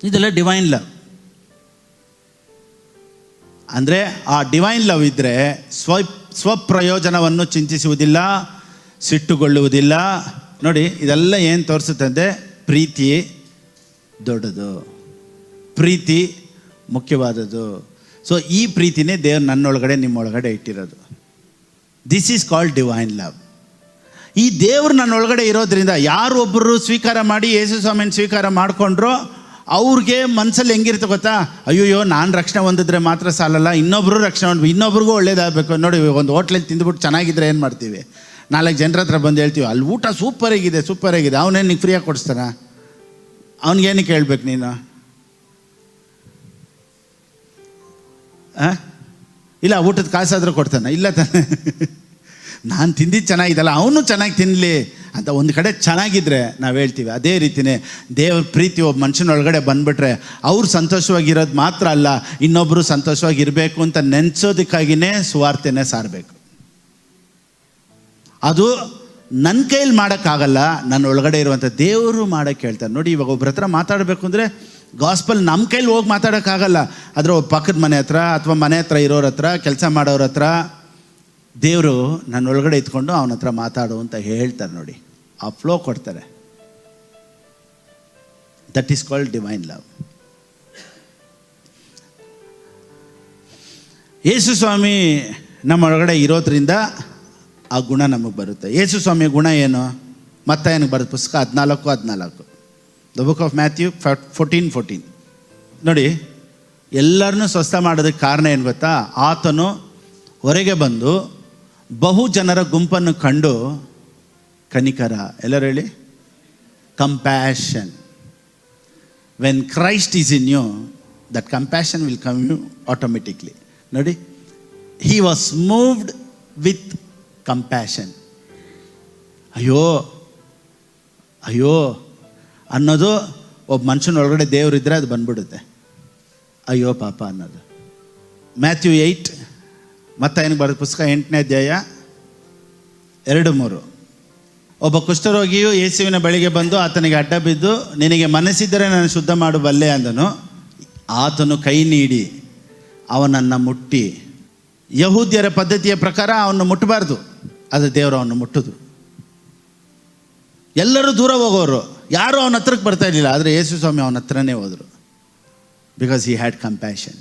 ಇದೆಲ್ಲ ಡಿವೈನ್ ಲವ್. ಅಂದರೆ ಆ ಡಿವೈನ್ ಲವ್ ಇದ್ದರೆ ಸ್ವಪ್ರಯೋಜನವನ್ನು ಚಿಂತಿಸುವುದಿಲ್ಲ, ಸಿಟ್ಟುಗೊಳ್ಳುವುದಿಲ್ಲ. ನೋಡಿ, ಇದೆಲ್ಲ ಏನು ತೋರಿಸುತ್ತೆ? ಪ್ರೀತಿ ದೊಡ್ಡದು, ಪ್ರೀತಿ ಮುಖ್ಯವಾದದ್ದು. ಸೊ ಈ ಪ್ರೀತಿನೇ ದೇವ್ರು ನನ್ನೊಳಗಡೆ ನಿಮ್ಮೊಳಗಡೆ ಇಟ್ಟಿರೋದು. This is called divine love. ಈ ದೇವ್ರು ನನ್ನೊಳಗಡೆ ಇರೋದ್ರಿಂದ ಯಾರು ಒಬ್ಬರು ಸ್ವೀಕಾರ ಮಾಡಿ ಯೇಸು ಸ್ವಾಮಿನ ಸ್ವೀಕಾರ ಮಾಡಿಕೊಂಡ್ರೋ ಅವ್ರಿಗೆ ಮನಸ್ಸಲ್ಲಿ ಹೆಂಗಿರುತ್ತೆ ಗೊತ್ತಾ? ಅಯ್ಯೋ, ನಾನು ರಕ್ಷಣೆ ಹೊಂದಿದ್ರೆ ಮಾತ್ರ ಸಾಲಲ್ಲ, ಇನ್ನೊಬ್ಬರು ರಕ್ಷಣೆ ಹೊಂದ್ಬೇಕು, ಇನ್ನೊಬ್ರಿಗೂ ಒಳ್ಳೇದಾಗಬೇಕು. ನೋಡಿ, ಒಂದು ಹೋಟ್ಲಲ್ಲಿ ತಿಂದುಬಿಟ್ಟು ಚೆನ್ನಾಗಿದ್ರೆ ಏನು ಮಾಡ್ತೀವಿ? 4 ಜನರ ಹತ್ರ ಬಂದು ಹೇಳ್ತೀವಿ, ಅಲ್ಲಿ ಊಟ ಸೂಪರಾಗಿದೆ, ಅವನೇನು ನಿಂಗೆ ಫ್ರೀಯಾಗಿ ಕೊಡಿಸ್ತಾನ? ಅವ್ನಿಗೇನಕ್ಕೆ ಹೇಳ್ಬೇಕು ನೀನು? ಇಲ್ಲ, ಊಟದ ಕಾಸಾದರೂ ಕೊಡ್ತಾನೆ? ಇಲ್ಲ ತಾನೆ. ನಾನು ತಿಂದಿದ್ದು ಚೆನ್ನಾಗಿದ್ದಲ್ಲ, ಅವನು ಚೆನ್ನಾಗಿ ತಿನ್ನಲಿ ಅಂತ ಒಂದು ಕಡೆ ಚೆನ್ನಾಗಿದ್ದರೆ ನಾವು ಹೇಳ್ತೀವಿ. ಅದೇ ರೀತಿಯೇ ದೇವ್ರ ಪ್ರೀತಿ ಒಬ್ಬ ಮನುಷ್ಯನೊಳಗಡೆ ಬಂದುಬಿಟ್ರೆ ಅವ್ರು ಸಂತೋಷವಾಗಿರೋದು ಮಾತ್ರ ಅಲ್ಲ, ಇನ್ನೊಬ್ಬರು ಸಂತೋಷವಾಗಿರಬೇಕು ಅಂತ ನೆನೆಸೋದಕ್ಕಾಗಿಯೇ ಸುವಾರ್ತೆನೇ ಸಾರಬೇಕು. ಅದು ನನ್ನ ಕೈಯಲ್ಲಿ ಮಾಡೋಕ್ಕಾಗಲ್ಲ, ನನ್ನ ಒಳಗಡೆ ಇರುವಂಥ ದೇವರು ಮಾಡೋಕ್ಕೆ ಹೇಳ್ತಾರೆ. ನೋಡಿ, ಇವಾಗ ಒಬ್ಬರ ಹತ್ರ ಮಾತಾಡಬೇಕು ಅಂದರೆ ಗಾಸ್ಪಲ್ ನಮ್ಮ ಕೈಲಿ ಹೋಗಿ ಮಾತಾಡೋಕ್ಕಾಗಲ್ಲ. ಆದರೆ ಒಬ್ಬ ಪಕ್ಕದ ಮನೆ ಹತ್ರ ಅಥವಾ ಮನೆ ಹತ್ರ ಇರೋರ ಹತ್ರ, ಕೆಲಸ ಮಾಡೋರ ಹತ್ರ ದೇವರು ನನ್ನ ಒಳಗಡೆ ಇದ್ಕೊಂಡು ಅವನ ಹತ್ರ ಮಾತಾಡು ಅಂತ ಹೇಳ್ತಾರೆ. ನೋಡಿ, ಆ ಫ್ಲೋ ಕೊಡ್ತಾರೆ. That is called divine love. Yesu Swami ನಮ್ಮ ಒಳಗಡೆ ಇರೋದ್ರಿಂದ ಆ ಗುಣ ನಮಗೆ ಬರುತ್ತೆ. ಯೇಸು ಸ್ವಾಮಿಯ ಗುಣ ಏನು? ಮತ್ತಾಯನಿಗೆ ಬರೆದ ಪುಸ್ತಕ 14:14, ದ ಬುಕ್ ಆಫ್ ಮ್ಯಾಥ್ಯೂ 14:14. ನೋಡಿ, ಎಲ್ಲರನ್ನೂ ಸ್ವಸ್ಥ ಮಾಡೋದಕ್ಕೆ ಕಾರಣ ಏನು ಗೊತ್ತಾ? ಆತನು ಹೊರಗೆ ಬಂದು ಬಹು ಜನರ ಗುಂಪನ್ನು ಕಂಡು ಕನಿಕರ, ಎಲ್ಲರೂ ಹೇಳಿ, compassion. When Christ is in you, that compassion will come you automatically. ನೋಡಿ, he was moved with compassion. ಅಯ್ಯೋ ಅಯ್ಯೋ ಅನ್ನೋದು ಒಬ್ಬ ಮನುಷ್ಯನೊಳಗಡೆ ದೇವರಿದ್ದರೆ ಅದು ಬಂದ್ಬಿಡುತ್ತೆ. ಅಯ್ಯೋ ಪಾಪ ಅನ್ನೋದು. ಮ್ಯಾಥ್ಯೂ 8, ಮತ್ತಾಯನಿಗೆ ಬರೆದ ಪುಸ್ತಕ 8ನೇ ಅಧ್ಯಾಯ 2-3. ಒಬ್ಬ ಕುಷ್ಠರೋಗಿಯು ಯೇಸುವಿನ ಬಳಿಗೆ ಬಂದು ಆತನಿಗೆ ಅಡ್ಡ ಬಿದ್ದು, ನಿನಗೆ ಮನಸ್ಸಿದ್ದರೆ ನಾನು ಶುದ್ಧ ಮಾಡಬಲ್ಲೆ ಅಂದನು. ಆತನು ಕೈ ನೀಡಿ ಅವನನ್ನು ಮುಟ್ಟಿ, ಯಹೂದ್ಯರ ಪದ್ಧತಿಯ ಪ್ರಕಾರ ಅವನು ಮುಟ್ಟಬಾರ್ದು, ಅದು ದೇವರು ಅವನು ಮುಟ್ಟುದು. ಎಲ್ಲರೂ ದೂರ ಹೋಗೋರು, ಯಾರೂ ಅವನ ಹತ್ರಕ್ಕೆ ಬರ್ತಾ ಇರಲಿಲ್ಲ. ಆದರೆ ಯೇಸು ಸ್ವಾಮಿ ಅವನ ಹತ್ರನೇ ಹೋದರು. Because he had compassion.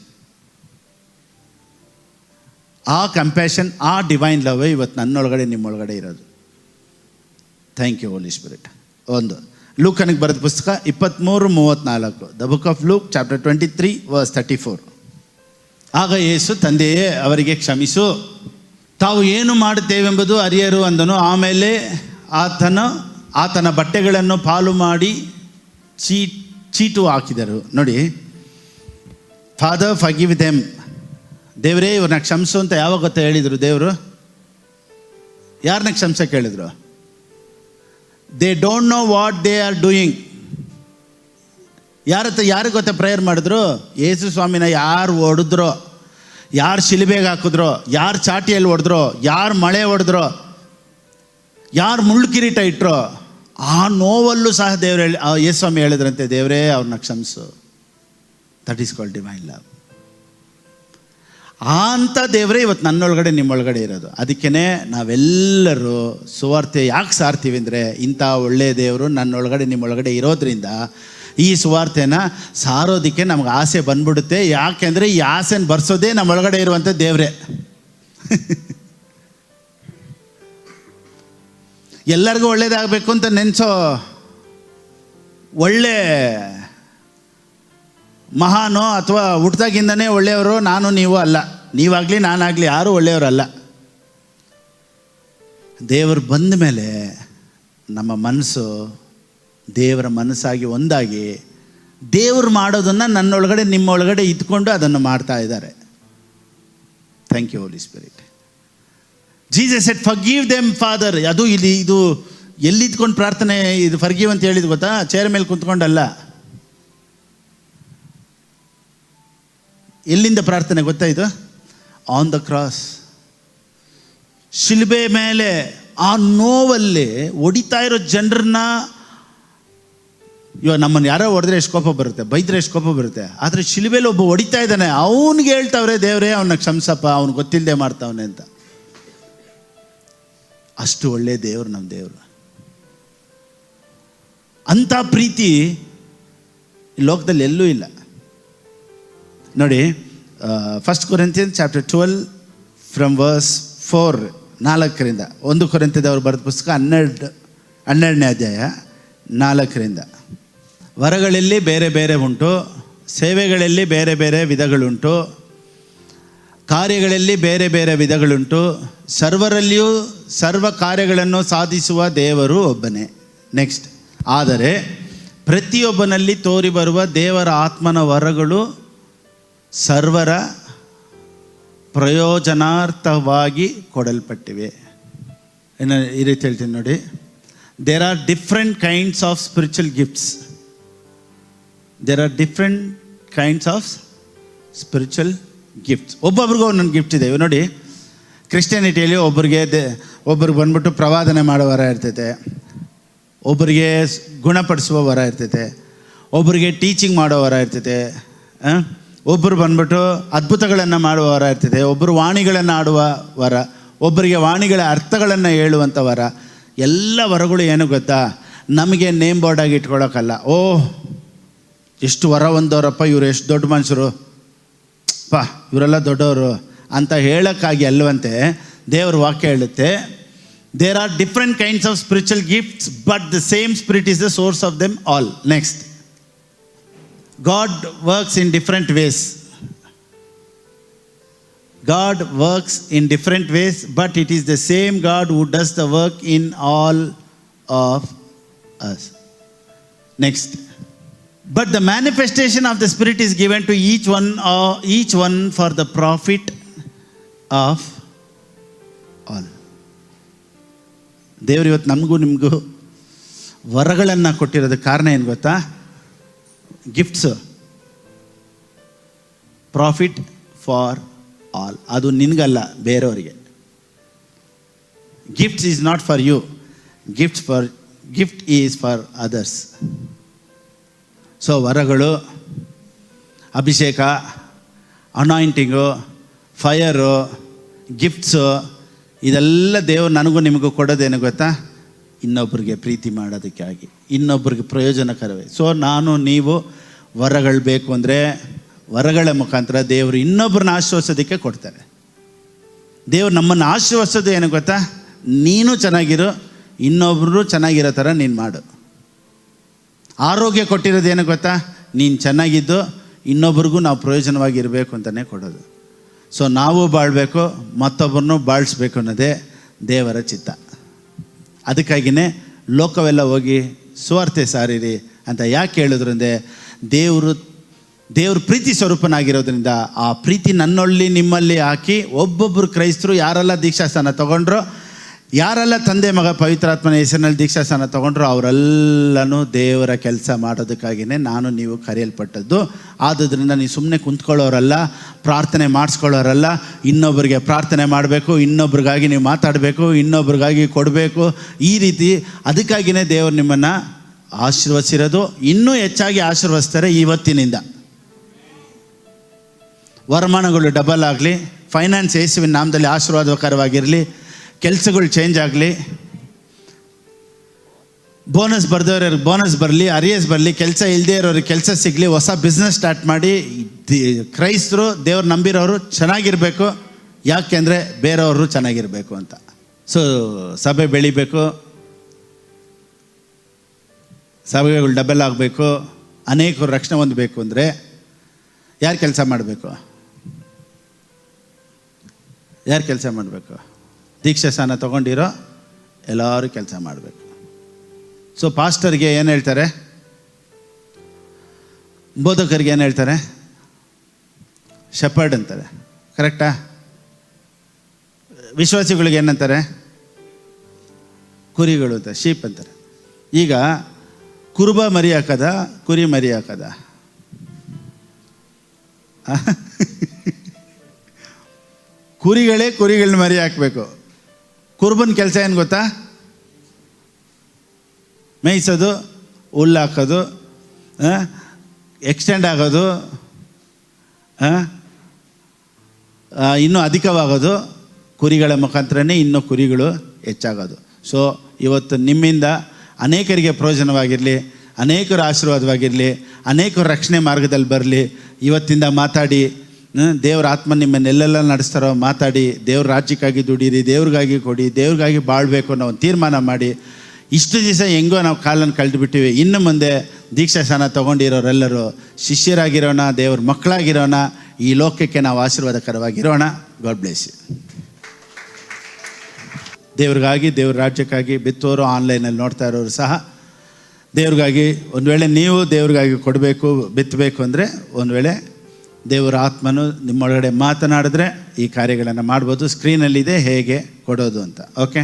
ಆ ಕಂಪ್ಯಾಷನ್, ಆ ಡಿವೈನ್ ಲವ್ ಇವತ್ತು ನನ್ನೊಳಗಡೆ ನಿಮ್ಮೊಳಗಡೆ ಇರೋದು. Thank you Holy Spirit. 1 ಲೂಕನಿಗೆ ಬರೆದ ಪುಸ್ತಕ 23:34, the book of Luke chapter 23:34. ಆಗ ಯೇಸು, ತಂದೆಯೇ ಅವರಿಗೆ ಕ್ಷಮಿಸು, ತಾವು ಏನು ಮಾಡುತ್ತೇವೆಂಬುದು ಅರಿಯರು ಅಂದನು. ಆಮೇಲೆ ಆತನ ಬಟ್ಟೆಗಳನ್ನು ಪಾಲು ಮಾಡಿ ಚೀಟು ಹಾಕಿದರು. ನೋಡಿ, ಫಾದರ್ ಫರ್ಗಿವ್ ದೆಮ್, ದೇವರೇ ಇವ್ರನ್ನ ಕ್ಷಮಿಸು ಅಂತ ಯಾವಾಗ ಗೊತ್ತಾ ಹೇಳಿದರು ದೇವರು? ಯಾರನ್ನ ಕ್ಷಮಿಸಕ್ಕೆ ಹೇಳಿದರು? They don't know what they are doing. ಯಾರಿಗೆ ಗೊತ್ತಾ ಪ್ರೇಯರ್ ಮಾಡಿದ್ರು? ಯೇಸು ಸ್ವಾಮಿನ ಯಾರು ಹೊಡೆದ್ರೋ, ಯಾರು ಶಿಲುಬೆಗೆ ಹಾಕಿದ್ರೋ, ಯಾರು ಚಾಟಿಯಲ್ಲಿ ಹೊಡೆದ್ರೋ, ಯಾರು ಮಳೆ ಹೊಡೆದ್ರೋ, ಯಾರು ಮುಳ್ಳು ಕಿರೀಟ ಇಟ್ಟರೋ, ಆ ನೋವಲ್ಲೂ ಸಹ ದೇವರು ಯೇಸು ಸ್ವಾಮಿ ಹೇಳಿದ್ರಂತೆ, ದೇವರೇ ಅವ್ರನ್ನ ಕ್ಷಮಿಸು. That is called divine love. ಅಂಥ ದೇವರೇ ಇವತ್ತು ನನ್ನೊಳಗಡೆ ನಿಮ್ಮೊಳಗಡೆ ಇರೋದು. ಅದಕ್ಕೇ ನಾವೆಲ್ಲರೂ ಸುವಾರ್ತೆ ಯಾಕೆ ಸಾರ್ತೀವಿ ಅಂದರೆ, ಇಂಥ ಒಳ್ಳೆಯ ದೇವರು ನನ್ನೊಳಗಡೆ ನಿಮ್ಮೊಳಗಡೆ ಇರೋದ್ರಿಂದ ಈ ಸುವಾರ್ತೆನ ಸಾರೋದಕ್ಕೆ ನಮ್ಗೆ ಆಸೆ ಬಂದ್ಬಿಡುತ್ತೆ. ಯಾಕೆಂದರೆ ಈ ಆಸೆನ ಬರ್ಸೋದೇ ನಮ್ಮೊಳಗಡೆ ಇರುವಂಥ ದೇವರೇ. ಎಲ್ಲರಿಗೂ ಒಳ್ಳೇದಾಗಬೇಕು ಅಂತ ನೆನೆಸೋ ಒಳ್ಳೆ ಮಹಾನೋ ಅಥವಾ ಹುಟ್ದಾಗಿಂದನೇ ಒಳ್ಳೆಯವರು ನಾನು ನೀವು ಅಲ್ಲ. ನೀವಾಗಲಿ ನಾನಾಗಲಿ ಯಾರೂ ಒಳ್ಳೆಯವರಲ್ಲ. ದೇವರು ಬಂದ ಮೇಲೆ ನಮ್ಮ ಮನಸ್ಸು ದೇವರ ಮನಸ್ಸಾಗಿ ಒಂದಾಗಿ ದೇವರು ಮಾಡೋದನ್ನು ನನ್ನೊಳಗಡೆ ನಿಮ್ಮೊಳಗಡೆ ಇದ್ಕೊಂಡು ಅದನ್ನು ಮಾಡ್ತಾ ಇದ್ದಾರೆ. Thank you Holy Spirit. Jesus said forgive them father. ಅದು ಇದು ಎಲ್ಲಿದ್ಕೊಂಡು ಪ್ರಾರ್ಥನೆ, ಇದು ಫರ್ಗಿವ್ ಅಂತ ಹೇಳಿದ್ ಗೊತ್ತಾ? ಚೇರ್ ಮೇಲೆ ಕುಂತ್ಕೊಂಡಲ್ಲ. ಎಲ್ಲಿಂದ ಪ್ರಾರ್ಥನೆ ಗೊತ್ತಾ ಇದು? ಆನ್ ದ ಕ್ರಾಸ್, ಶಿಲ್ಬೆ ಮೇಲೆ ಆ ನೋವಲ್ಲಿ ಹೊಡಿತಾ ಇರೋ ಜನರನ್ನ. ಇವಾಗ ನಮ್ಮನ್ನು ಯಾರೋ ಹೊಡೆದ್ರೆ ಎಷ್ಟು ಕೋಪ ಬರುತ್ತೆ, ಬೈದ್ರೆ ಎಷ್ಟು ಕೋಪ ಬರುತ್ತೆ. ಆದರೆ ಶಿಲ್ಬೆಲಿ ಒಬ್ಬ ಹೊಡಿತಾ ಇದ್ದಾನೆ, ಅವನಿಗೆ ಹೇಳ್ತಾವ್ರೆ ದೇವರೇ ಅವನ್ನ ಕ್ಷಮಿಸಪ್ಪ, ಅವ್ನು ಗೊತ್ತಿಲ್ಲದೆ ಮಾಡ್ತಾವನೆ ಅಂತ. ಅಷ್ಟು ಒಳ್ಳೆ ದೇವರು ನಮ್ಮ ದೇವರು. ಅಂಥ ಪ್ರೀತಿ ಈ ಲೋಕದಲ್ಲಿ ಎಲ್ಲೂ ಇಲ್ಲ. ನೋಡಿ, 1 Corinthians chapter 12 from verse 4, 4ರಿಂದ 1 ಕೊರಿಂಥದವರು ಬರೆದ ಪುಸ್ತಕ 12ನೇ ಅಧ್ಯಾಯ 4ರಿಂದ. ವರಗಳಲ್ಲಿ ಬೇರೆ ಬೇರೆ ಉಂಟು, ಸೇವೆಗಳಲ್ಲಿ ಬೇರೆ ಬೇರೆ ವಿಧಗಳುಂಟು, ಕಾರ್ಯಗಳಲ್ಲಿ ಬೇರೆ ಬೇರೆ ವಿಧಗಳುಂಟು, ಸರ್ವರಲ್ಲಿಯೂ ಸರ್ವ ಕಾರ್ಯಗಳನ್ನು ಸಾಧಿಸುವ ದೇವರು ಒಬ್ಬನೇ. ನೆಕ್ಸ್ಟ್, ಆದರೆ ಪ್ರತಿಯೊಬ್ಬನಲ್ಲಿ ತೋರಿ ಬರುವ ದೇವರ ಆತ್ಮನ ವರಗಳು ಸರ್ವರ ಪ್ರಯೋಜನಾರ್ಥವಾಗಿ ಕೊಡಲ್ಪಟ್ಟಿವೆ. ಏನು ಈ ರೀತಿ ಹೇಳ್ತೀನಿ ನೋಡಿ. There are different kinds of spiritual gifts. There are different kinds of spiritual gifts. ಒಬ್ಬೊಬ್ರಿಗೂ ಒಂದೊಂದು ಗಿಫ್ಟ್ ಇದೆ. ಇವು ನೋಡಿ, ಕ್ರಿಶ್ಚಿಯಾನಿಟಿಯಲ್ಲಿ ಒಬ್ಬರಿಗೆ ಬಂದ್ಬಿಟ್ಟು ಪ್ರವಾದನೆ ಮಾಡೋ ವರ ಇರ್ತೈತೆ, ಒಬ್ಬರಿಗೆ ಗುಣಪಡಿಸುವ ವರ ಇರ್ತೈತೆ, ಒಬ್ಬರಿಗೆ ಟೀಚಿಂಗ್ ಮಾಡೋ ವರ ಇರ್ತೈತೆ, ಒಬ್ಬರು ಬಂದ್ಬಿಟ್ಟು ಅದ್ಭುತಗಳನ್ನು ಮಾಡುವ ವರ ಇರ್ತದೆ, ಒಬ್ಬರು ವಾಣಿಗಳನ್ನು ಆಡುವ ವರ, ಒಬ್ಬರಿಗೆ ವಾಣಿಗಳ ಅರ್ಥಗಳನ್ನು ಹೇಳುವಂಥ ವರ. ಎಲ್ಲ ವರಗಳು ಏನು ಗೊತ್ತಾ? ನಮಗೆ ನೇಮ್ ಬೋರ್ಡಾಗಿ ಇಟ್ಕೊಳ್ಳೋಕ್ಕಲ್ಲ. ಎಷ್ಟು ವರ ಹೊಂದವರಪ್ಪ ಇವರು, ಎಷ್ಟು ದೊಡ್ಡ ಮನುಷ್ಯರು ಇವರೆಲ್ಲ ದೊಡ್ಡವರು ಅಂತ ಹೇಳೋಕ್ಕಾಗಿ ಅಲ್ವಂತೆ. ದೇವ್ರ ವಾಕ್ಯ ಹೇಳುತ್ತೆ, there are different kinds of spiritual gifts but the same spirit is the source of them all. Next, God works in different ways. God works in different ways, but it is the same God who does the work in all of us. Next, but the manifestation of the Spirit is given to each one for the profit of all. ದೇವರು ಇವತ್ತು ನಮಗೂ ನಿಮಗೂ ವರಗಳನ್ನು ಕೊಟ್ಟಿರೋದಕ್ಕೆ ಕಾರಣ ಏನು ಗೊತ್ತಾ? Gifts, profit for all. ಅದು ನಿನಗಲ್ಲ, ಬೇರೆಯವರಿಗೆ. Gifts is not for you, gift is for others. So ವರಗಳು, ಅಭಿಷೇಕ, ಅನಾಯಿಂಟಿಂಗು, ಫೈರು, ಗಿಫ್ಟ್ಸು, ಇದೆಲ್ಲ ದೇವರು ನನಗೂ ನಿಮಗೂ ಕೊಡೋದೇನು ಗೊತ್ತಾ? ಇನ್ನೊಬ್ಬರಿಗೆ ಪ್ರೀತಿ ಮಾಡೋದಕ್ಕಾಗಿ, ಇನ್ನೊಬ್ಬರಿಗೆ ಪ್ರಯೋಜನಕರವೇ. ಸೊ ನಾನು ನೀವು ವರಗಳು ಬೇಕು ಅಂದರೆ ವರಗಳ ಮುಖಾಂತರ ದೇವರು ಇನ್ನೊಬ್ಬರನ್ನ ಆಶ್ವಾಸೋದಕ್ಕೆ ಕೊಡ್ತಾರೆ. ದೇವರು ನಮ್ಮನ್ನು ಆಶ್ವಾಸೋದು ಏನು ಗೊತ್ತಾ? ನೀನು ಚೆನ್ನಾಗಿರು, ಇನ್ನೊಬ್ಬರು ಚೆನ್ನಾಗಿರೋ ಥರ ನೀನು ಮಾಡು. ಆರೋಗ್ಯ ಕೊಟ್ಟಿರೋದು ಏನು ಗೊತ್ತಾ? ನೀನು ಚೆನ್ನಾಗಿದ್ದು ಇನ್ನೊಬ್ರಿಗೂ ನಾವು ಪ್ರಯೋಜನವಾಗಿರಬೇಕು ಅಂತಲೇ ಕೊಡೋದು. ಸೊ ನಾವು ಬಾಳಬೇಕು, ಮತ್ತೊಬ್ಬರನ್ನು ಬಾಳಿಸ್ಬೇಕು ಅನ್ನೋದೇ ದೇವರ ಚಿತ್ತ. ಅದಕ್ಕಾಗಿಯೇ ಲೋಕವೆಲ್ಲ ಹೋಗಿ ಸುವಾರ್ತೆ ಸಾರಿರಿ ಅಂತ ಯಾಕೆ ಹೇಳಿದ್ರು ಅಂದರೆ, ದೇವರು ಪ್ರೀತಿ ಸ್ವರೂಪನಾಗಿರೋದ್ರಿಂದ ಆ ಪ್ರೀತಿ ನನ್ನಲ್ಲಿ ನಿಮ್ಮಲ್ಲಿ ಹಾಕಿ ಒಬ್ಬೊಬ್ಬರು ಕ್ರೈಸ್ತರು ಯಾರೆಲ್ಲ ದೀಕ್ಷಾಸ್ಥಾನ ತೊಗೊಂಡ್ರೋ, ಯಾರೆಲ್ಲ ತಂದೆ ಮಗ ಪವಿತ್ರಾತ್ಮನ ಹೆಸರಿನಲ್ಲಿ ದೀಕ್ಷಾಸ್ಥಾನ ತೊಗೊಂಡ್ರು, ಅವರೆಲ್ಲನೂ ದೇವರ ಕೆಲಸ ಮಾಡೋದಕ್ಕಾಗಿಯೇ ನಾನು ನೀವು ಕರೆಯಲ್ಪಟ್ಟದ್ದು. ಆದುದರಿಂದ ನೀವು ಸುಮ್ಮನೆ ಕುಂತ್ಕೊಳ್ಳೋರಲ್ಲ, ಪ್ರಾರ್ಥನೆ ಮಾಡಿಸ್ಕೊಳ್ಳೋರಲ್ಲ. ಇನ್ನೊಬ್ಬರಿಗೆ ಪ್ರಾರ್ಥನೆ ಮಾಡಬೇಕು, ಇನ್ನೊಬ್ರಿಗಾಗಿ ನೀವು ಮಾತಾಡಬೇಕು, ಇನ್ನೊಬ್ರಿಗಾಗಿ ಕೊಡಬೇಕು. ಈ ರೀತಿ ಅದಕ್ಕಾಗಿಯೇ ದೇವರು ನಿಮ್ಮನ್ನು ಆಶೀರ್ವದಿಸಿರೋದು, ಇನ್ನೂ ಹೆಚ್ಚಾಗಿ ಆಶೀರ್ವದಿಸ್ತಾರೆ ಇವತ್ತಿನಿಂದ. ವರಮಾನಗಳು ಡಬಲ್ ಆಗಲಿ, ಫೈನಾನ್ಸ್ ಯೇಸುವಿನ ನಾಮದಲ್ಲಿ ಆಶೀರ್ವಾದಕರವಾಗಿರಲಿ, ಕೆಲಸಗಳು ಚೇಂಜ್ ಆಗಲಿ, ಬೋನಸ್ ಬರ್ದವ್ರಿಗೆ ಬೋನಸ್ ಬರಲಿ, ಅರಿಯಸ್ ಬರಲಿ, ಕೆಲಸ ಇಲ್ಲದೆ ಇರೋರಿಗೆ ಕೆಲಸ ಸಿಗಲಿ, ಹೊಸ ಬಿಸ್ನೆಸ್ ಸ್ಟಾರ್ಟ್ ಮಾಡಿ ಕ್ರೈಸ್ತರು ದೇವ್ರು ನಂಬಿರೋರು ಚೆನ್ನಾಗಿರಬೇಕು. ಯಾಕೆಂದರೆ ಬೇರೆಯವರು ಚೆನ್ನಾಗಿರಬೇಕು ಅಂತ. ಸೊ ಸಭೆ ಬೆಳಿಬೇಕು, ಸಭೆಗಳು ಡಬಲ್ ಆಗಬೇಕು, ಅನೇಕರು ರಕ್ಷಣೆ ಹೊಂದಬೇಕು ಅಂದರೆ ಯಾರು ಕೆಲಸ ಮಾಡಬೇಕು? ಯಾರು ಕೆಲಸ ಮಾಡಬೇಕು? ದೀಕ್ಷಾ ಸ್ಥಾನ ತೊಗೊಂಡಿರೋ ಎಲ್ಲರೂ ಕೆಲಸ ಮಾಡಬೇಕು. ಸೊ ಪಾಸ್ಟರ್ಗೆ ಏನು ಹೇಳ್ತಾರೆ? ಬೋಧಕರಿಗೆ ಏನು ಹೇಳ್ತಾರೆ? ಶೆಪರ್ಡ್ ಅಂತಾರೆ. ಕರೆಕ್ಟಾ? ವಿಶ್ವಾಸಿಗಳಿಗೆ ಏನಂತಾರೆ? ಕುರಿಗಳು ಅಂತ, ಶೀಪ್ ಅಂತಾರೆ. ಈಗ ಕುರುಬ ಮರಿ ಹಾಕದ, ಕುರಿ ಮರಿ ಹಾಕದ? ಕುರಿಗಳನ್ನ ಮರಿ ಹಾಕಬೇಕು. ಕುರುಬನ ಕೆಲಸ ಏನು ಗೊತ್ತಾ? ಮೇಯಿಸೋದು, ಹುಲ್ಲು ಹಾಕೋದು, ಎಕ್ಸ್ಟೆಂಡ್ ಆಗೋದು, ಇನ್ನೂ ಅಧಿಕವಾಗೋದು, ಕುರಿಗಳ ಮುಖಾಂತರನೇ ಇನ್ನೂ ಕುರಿಗಳು ಹೆಚ್ಚಾಗೋದು. ಸೊ ಇವತ್ತು ನಿಮ್ಮಿಂದ ಅನೇಕರಿಗೆ ಪ್ರಯೋಜನವಾಗಿರಲಿ, ಅನೇಕರ ಆಶೀರ್ವಾದವಾಗಿರಲಿ, ಅನೇಕರು ರಕ್ಷಣೆ ಮಾರ್ಗದಲ್ಲಿ ಬರಲಿ. ಇವತ್ತಿಂದ ಮಾತಾಡಿ, ದೇವ್ರ ಆತ್ಮ ನಿಮ್ಮನ್ನೆಲ್ಲೆಲ್ಲ ನಡೆಸ್ತಾರೋ ಮಾತಾಡಿ, ದೇವ್ರ ರಾಜ್ಯಕ್ಕಾಗಿ ದುಡೀರಿ, ದೇವ್ರಿಗಾಗಿ ಕೊಡಿ, ದೇವ್ರಿಗಾಗಿ ಬಾಳಬೇಕು ಅನ್ನೋ ಒಂದು ತೀರ್ಮಾನ ಮಾಡಿ. ಇಷ್ಟು ದಿವಸ ಹೆಂಗೋ ನಾವು ಕಾಲನ್ನು ಕಳೆದುಬಿಟ್ಟಿವಿ. ಇನ್ನು ಮುಂದೆ ದೀಕ್ಷಾ ಸ್ಥಾನ ತೊಗೊಂಡಿರೋರೆಲ್ಲರೂ ಶಿಷ್ಯರಾಗಿರೋಣ, ದೇವ್ರ ಮಕ್ಕಳಾಗಿರೋಣ, ಈ ಲೋಕಕ್ಕೆ ನಾವು ಆಶೀರ್ವಾದಕರವಾಗಿರೋಣ. God bless you. ದೇವ್ರಿಗಾಗಿ, ದೇವ್ರ ರಾಜ್ಯಕ್ಕಾಗಿ ಬಿತ್ತೋರು, ಆನ್ಲೈನಲ್ಲಿ ನೋಡ್ತಾ ಇರೋರು ಸಹ ದೇವ್ರಿಗಾಗಿ, ಒಂದು ವೇಳೆ ನೀವು ದೇವ್ರಿಗಾಗಿ ಕೊಡಬೇಕು, ಬಿತ್ತಬೇಕು ಅಂದರೆ, ಒಂದು ವೇಳೆ ದೇವರ ಆತ್ಮನು ನಿಮ್ಮೊಳಗಡೆ ಮಾತನಾಡಿದ್ರೆ ಈ ಕಾರ್ಯಗಳನ್ನು ಮಾಡ್ಬೋದು. ಸ್ಕ್ರೀನಲ್ಲಿದೆ ಹೇಗೆ ಕೊಡೋದು ಅಂತ. ಓಕೆ.